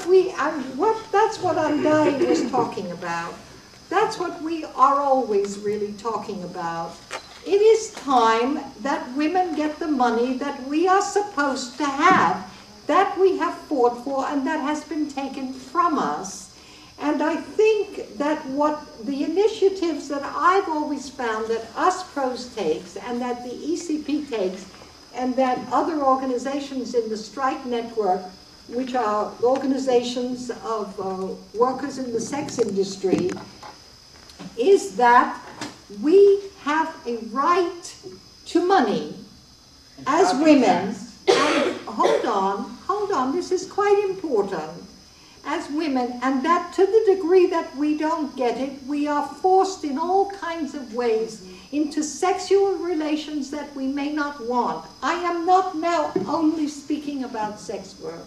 that's what Andaiye was talking about. That's what we are always really talking about. It is time that women get the money that we are supposed to have, that we have fought for, and that has been taken from us. And I think that what the initiatives that I've always found that us pros takes, and that the ECP takes, and that other organizations in the strike network, which are organizations of workers in the sex industry, is that we have a right to money as women. And hold on, this is quite important. As women, and that to the degree that we don't get it, we are forced in all kinds of ways into sexual relations that we may not want. I am not now only speaking about sex work.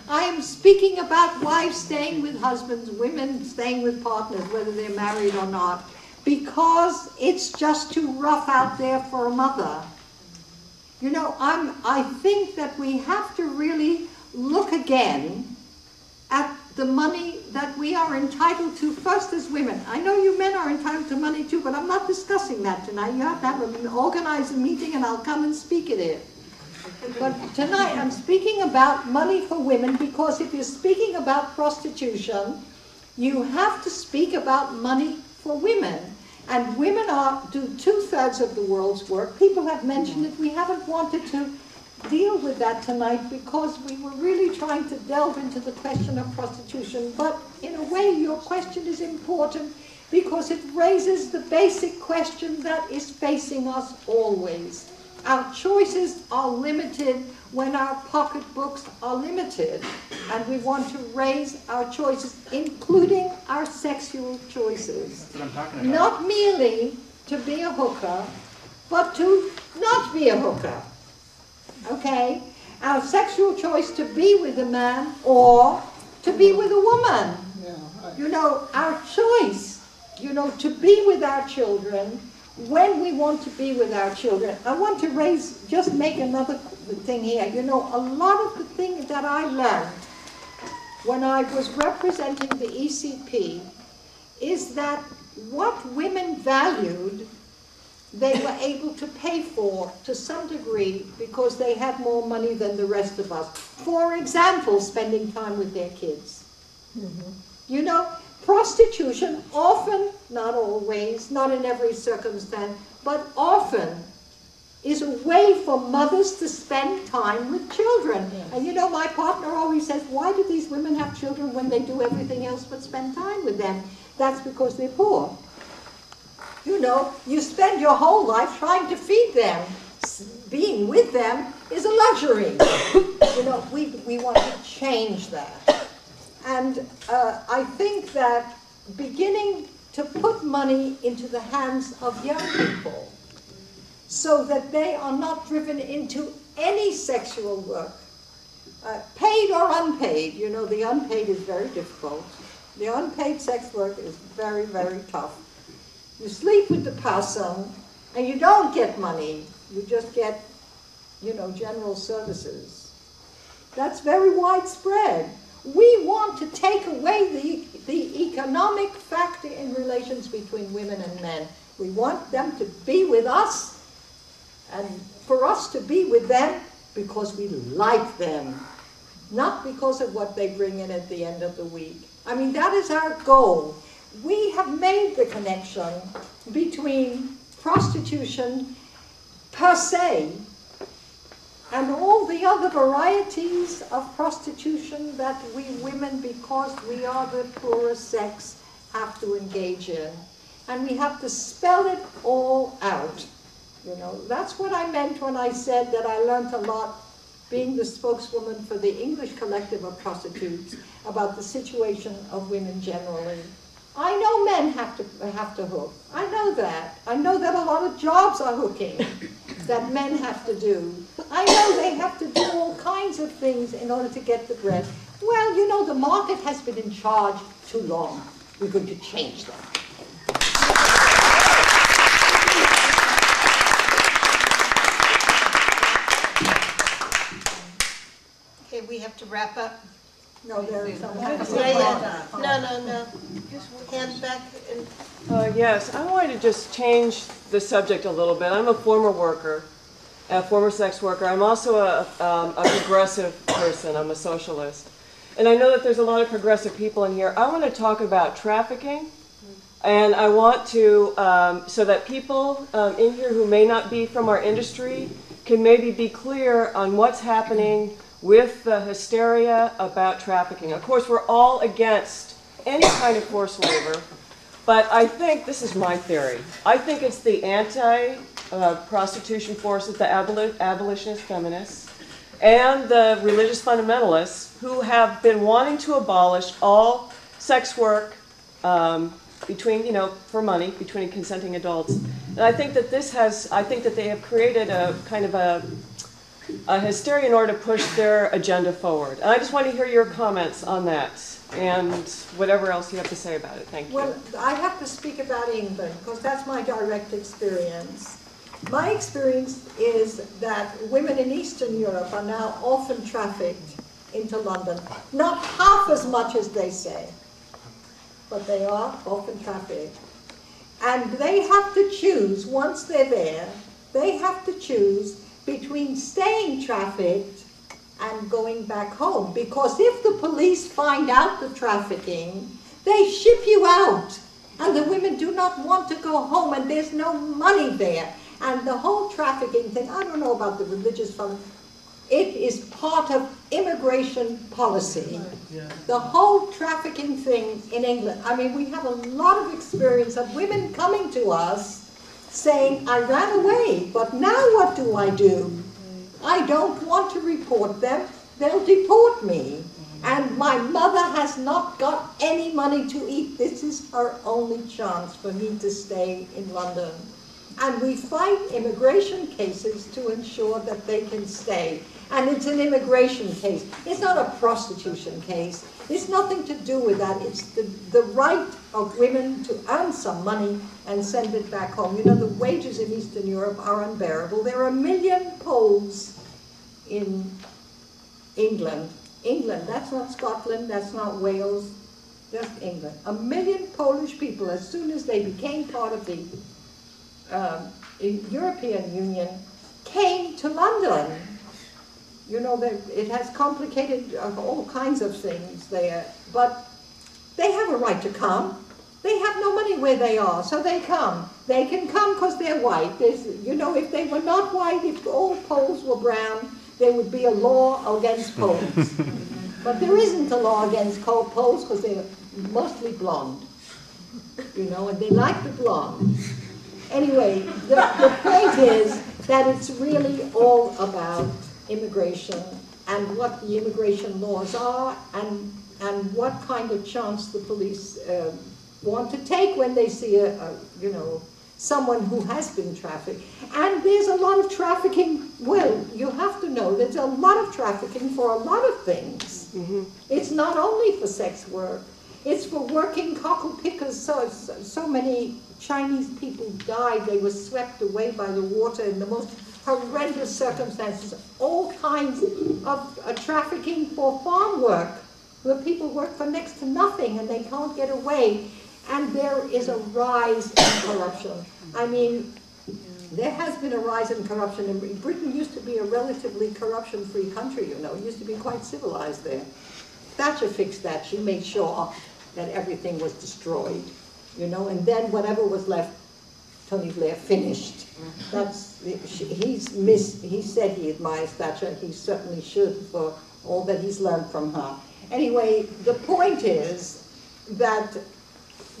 I am speaking about wives staying with husbands, women staying with partners, whether they're married or not, because it's just too rough out there for a mother. You know, I think that we have to really look again at the money that we are entitled to first as women. I know you men are entitled to money too, but I'm not discussing that tonight. You have to have organize a meeting and I'll come and speak at it. But tonight I'm speaking about money for women, because if you're speaking about prostitution, you have to speak about money for women. And women do 2/3 of the world's work. People have mentioned it. We haven't wanted to deal with that tonight because we were really trying to delve into the question of prostitution. But in a way, your question is important because it raises the basic question that is facing us always. Our choices are limited when our pocketbooks are limited, and we want to raise our choices, including our sexual choices. That's what I'm talking about. Not merely to be a hooker, but to not be a hooker. Okay? Our sexual choice to be with a man or to be with a woman. You know, our choice, you know, to be with our children when we want to be with our children. I want to make another thing here. You know, a lot of the things that I learned when I was representing the ECP is that what women valued, they were able to pay for to some degree because they had more money than the rest of us. For example, spending time with their kids. You know, prostitution often, not always, not in every circumstance, but often is a way for mothers to spend time with children. And you know, my partner always says, why do these women have children when they do everything else but spend time with them? That's because they're poor. You know, you spend your whole life trying to feed them. Being with them is a luxury. You know, we want to change that. And I think that beginning to put money into the hands of young people so that they are not driven into any sexual work, paid or unpaid. You know, the unpaid is very difficult. The unpaid sex work is very, very tough. You sleep with the person and you don't get money. You just get, you know, general services. That's very widespread. We want to take away the economic factor in relations between women and men. We want them to be with us and for us to be with them because we like them, not because of what they bring in at the end of the week. I mean, that is our goal. We have made the connection between prostitution per se and all the other varieties of prostitution that we women, because we are the poorer sex, have to engage in. And we have to spell it all out. You know, that's what I meant when I said that I learned a lot being the spokeswoman for the English collective of prostitutes about the situation of women generally. I know men have to hook. I know that. I know that a lot of jobs are hooking that men have to do. I know they have to do all kinds of things in order to get the bread. Well, you know, the market has been in charge too long. We're going to change that. Okay, we have to wrap up? No, there is some. Yeah. No. Hand back. Yes, I wanted to just change the subject a little bit. I'm a former worker, a former sex worker. I'm also a progressive person. I'm a socialist. And I know that there's a lot of progressive people in here. I want to talk about trafficking. And I want to, so that people in here who may not be from our industry can maybe be clear on what's happening with the hysteria about trafficking. Of course, we're all against any kind of forced labor, but I think, this is my theory, I think it's the anti-prostitution forces, the abolitionist feminists, and the religious fundamentalists who have been wanting to abolish all sex work between, for money, between consenting adults. And I think that I think that they have created a kind of a hysteria in order to push their agenda forward. And I just want to hear your comments on that and whatever else you have to say about it. Thank you. Well, I have to speak about England because that's my direct experience. My experience is that women in Eastern Europe are now often trafficked into London. Not half as much as they say, but they are often trafficked. And they have to choose, once they're there, they have to choose between staying trafficked and going back home. Because if the police find out the trafficking, they ship you out. And the women do not want to go home, and there's no money there. And the whole trafficking thing, I don't know about the religious fund, it is part of immigration policy. The whole trafficking thing in England. I mean, we have a lot of experience of women coming to us saying, I ran away, but now what do? I don't want to report them. They'll deport me. And my mother has not got any money to eat. This is her only chance for me to stay in London. And we fight immigration cases to ensure that they can stay. And it's an immigration case. It's not a prostitution case. It's nothing to do with that. It's the right of women to earn some money and send it back home. You know, the wages in Eastern Europe are unbearable. There are 1 million Poles in England. England, that's not Scotland, that's not Wales, just England. 1 million Polish people, as soon as they became part of the European Union, came to London. You know, it has complicated all kinds of things there, but they have a right to come. They have no money where they are, so they come. They can come because they're white. You know, if they were not white, if all Poles were brown, there would be a law against Poles. But there isn't a law against Poles because they're mostly blonde, you know, and they like the blonde. Anyway, the point is that it's really all about immigration and what the immigration laws are and what kind of chance the police want to take when they see someone who has been trafficked. And there's a lot of trafficking. Well, you have to know there's a lot of trafficking for a lot of things. Mm-hmm. It's not only for sex work. It's for working cockle pickers. So many Chinese people died. They were swept away by the water in the most horrendous circumstances. All kinds of trafficking for farm work, where people work for next to nothing and they can't get away. And there is a rise in corruption. I mean, there has been a rise in corruption. And Britain used to be a relatively corruption-free country, you know. It used to be quite civilized there. Thatcher fixed that. She made sure that everything was destroyed, you know. And then whatever was left, Tony Blair finished. He said he admires Thatcher. He certainly should for all that he's learned from her. Anyway, the point is that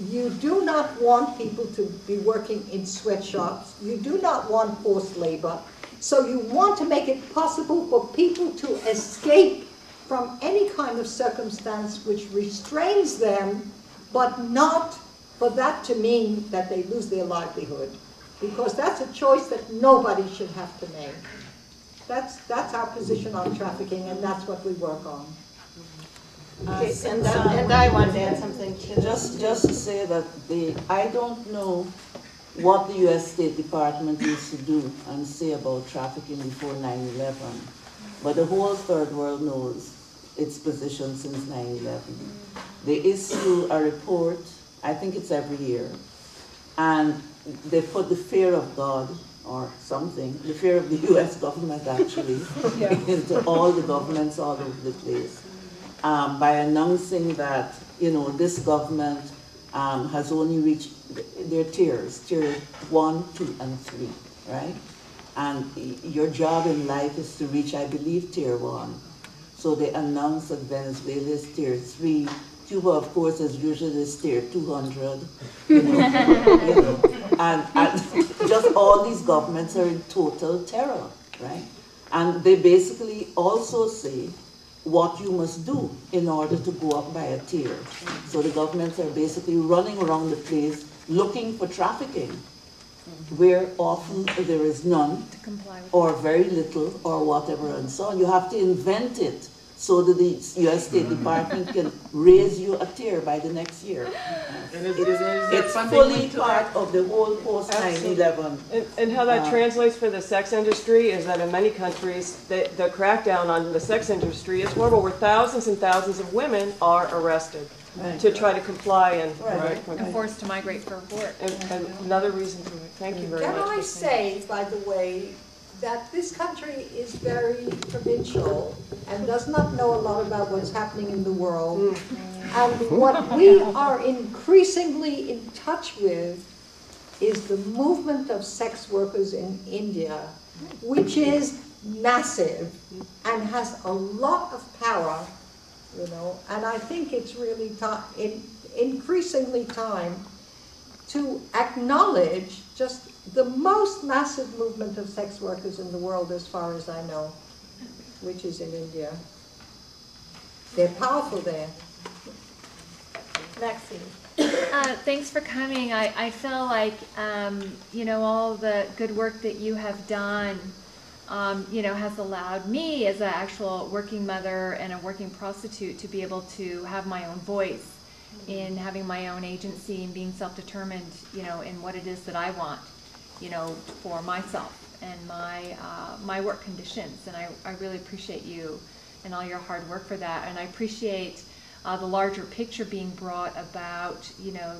you do not want people to be working in sweatshops. You do not want forced labor. So you want to make it possible for people to escape from any kind of circumstance which restrains them, but not for that to mean that they lose their livelihood. Because that's a choice that nobody should have to make. That's our position on trafficking, and that's what we work on. Okay, and I want to add something to just to say that I don't know what the U.S. State Department used to do and say about trafficking before 9/11, but the whole third world knows its position since 9/11. They issue a report, I think it's every year, and they put the fear of God or something, the fear of the US government actually, into all the governments all over the place, by announcing that, this government has only reached their tiers, tier 1, 2, and 3, right? And your job in life is to reach, I believe, tier 1. So they announced that Venezuela is tier 3. Cuba, of course, as usual, is tier 200. And just all these governments are in total terror, right? And they basically also say what you must do in order to go up by a tier. So the governments are basically running around the place looking for trafficking, where often there is none, or very little, or whatever, and so on. You have to invent it so that the U.S. State Department can raise you a tier by the next year. It's fully part of the whole post-9/11. And how that translates for the sex industry is that in many countries, the crackdown on the sex industry is horrible, where thousands and thousands of women are arrested to try to comply and forced to migrate for work. And another reason to it. Thank you very much. Can I say, by the way, that this country is very provincial and does not know a lot about what's happening in the world. And what we are increasingly in touch with is the movement of sex workers in India, which is massive and has a lot of power, and I think it's really increasingly time to acknowledge just the most massive movement of sex workers in the world, as far as I know, which is in India. They're powerful there. Maxine. Thanks for coming. I feel like, all the good work that you have done, has allowed me as an actual working mother and a working prostitute to be able to have my own voice in having my own agency and being self-determined, in what it is that I want, for myself and my work conditions. And I really appreciate you and all your hard work for that. And I appreciate the larger picture being brought about,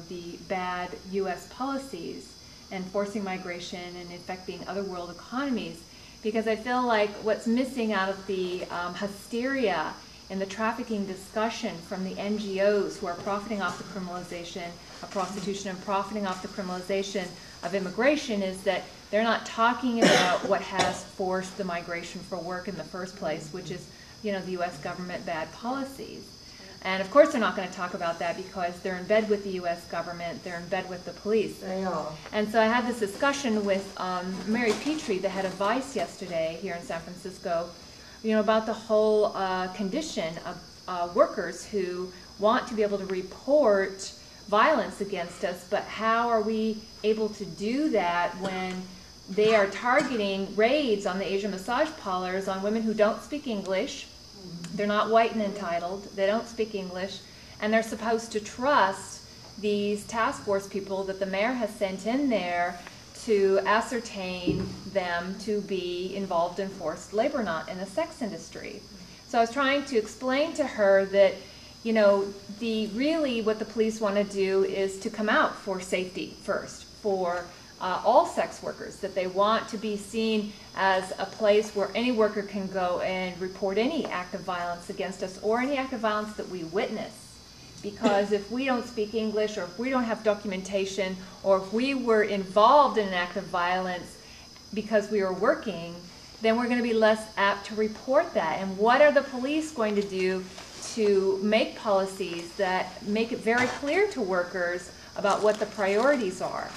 the bad U.S. policies and forcing migration and affecting other world economies. Because I feel like what's missing out of the hysteria in the trafficking discussion from the NGOs who are profiting off the criminalization of prostitution and profiting off the criminalization of immigration is that they're not talking about what has forced the migration for work in the first place, which is, the U.S. government bad policies. And of course they're not going to talk about that because they're in bed with the U.S. government, they're in bed with the police. They are. And so I had this discussion with Mary Petrie, the head of Vice yesterday here in San Francisco, about the whole condition of workers who want to be able to report violence against us, but how are we able to do that when they are targeting raids on the Asian massage parlors on women who don't speak English? They're not white and entitled, they don't speak English, and they're supposed to trust these task force people that the mayor has sent in there to ascertain them to be involved in forced labor, not in the sex industry. So I was trying to explain to her that, really what the police want to do is to come out for safety first, for all sex workers, that they want to be seen as a place where any worker can go and report any act of violence against us or any act of violence that we witness. Because if we don't speak English, or if we don't have documentation, or if we were involved in an act of violence because we were working, then we're going to be less apt to report that. And what are the police going to do to make policies that make it very clear to workers about what the priorities are?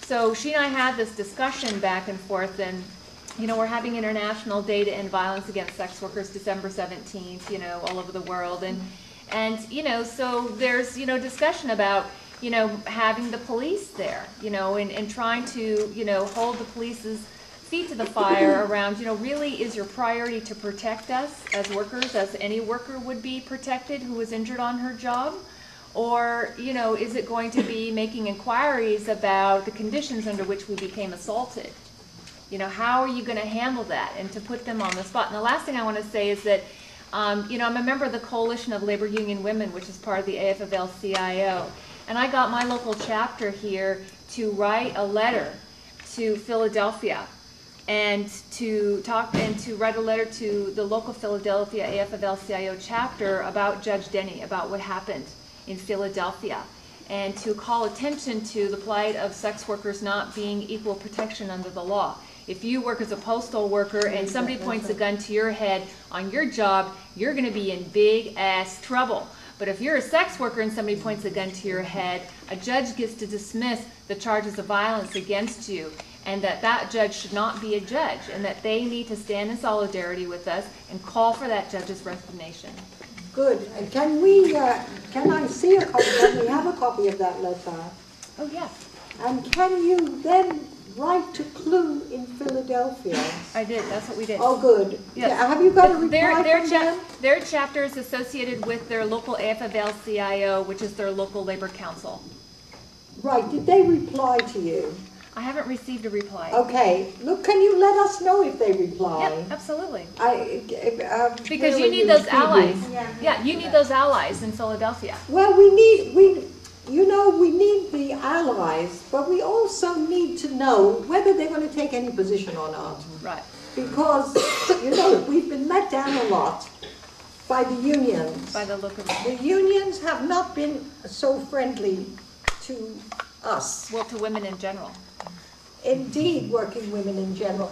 So she and I had this discussion back and forth, and we're having International Day to End Violence Against Sex Workers December 17th, all over the world. And so there's, discussion about, having the police there, and trying to, hold the police's feet to the fire around, really is your priority to protect us as workers, as any worker would be protected who was injured on her job? Or, is it going to be making inquiries about the conditions under which we became assaulted? How are you going to handle that and to put them on the spot? And the last thing I want to say is that You know, I'm a member of the Coalition of Labor Union Women, which is part of the AFL-CIO. And I got my local chapter here to write a letter to Philadelphia and to write a letter to the local Philadelphia AFL-CIO chapter about Judge Denny, about what happened in Philadelphia, and to call attention to the plight of sex workers not being equal protection under the law. If you work as a postal worker and somebody points a gun to your head on your job, you're going to be in big ass trouble. But if you're a sex worker and somebody points a gun to your head, a judge gets to dismiss the charges of violence against you, and that judge should not be a judge, and that they need to stand in solidarity with us and call for that judge's resignation. Good. Can I see a copy? Can we have a copy of that letter? Oh, yes. And can you then write to Clue in Philadelphia? I did. That's what we did. Oh, good. Yes. Yeah, have you got a reply from them? Their chapter is associated with their local AFL-CIO, which is their local labor council. Right. Did they reply to you? I haven't received a reply. Okay. Look, can you let us know if they reply? Yeah, absolutely. Because you need those allies. Yeah, you need those allies in Philadelphia. Well, we need the allies, but we also need to know whether they're going to take any position or not. Right. Because, we've been let down a lot by the unions. By the look of it. The unions have not been so friendly to us. Well, to women in general. Indeed, working women in general.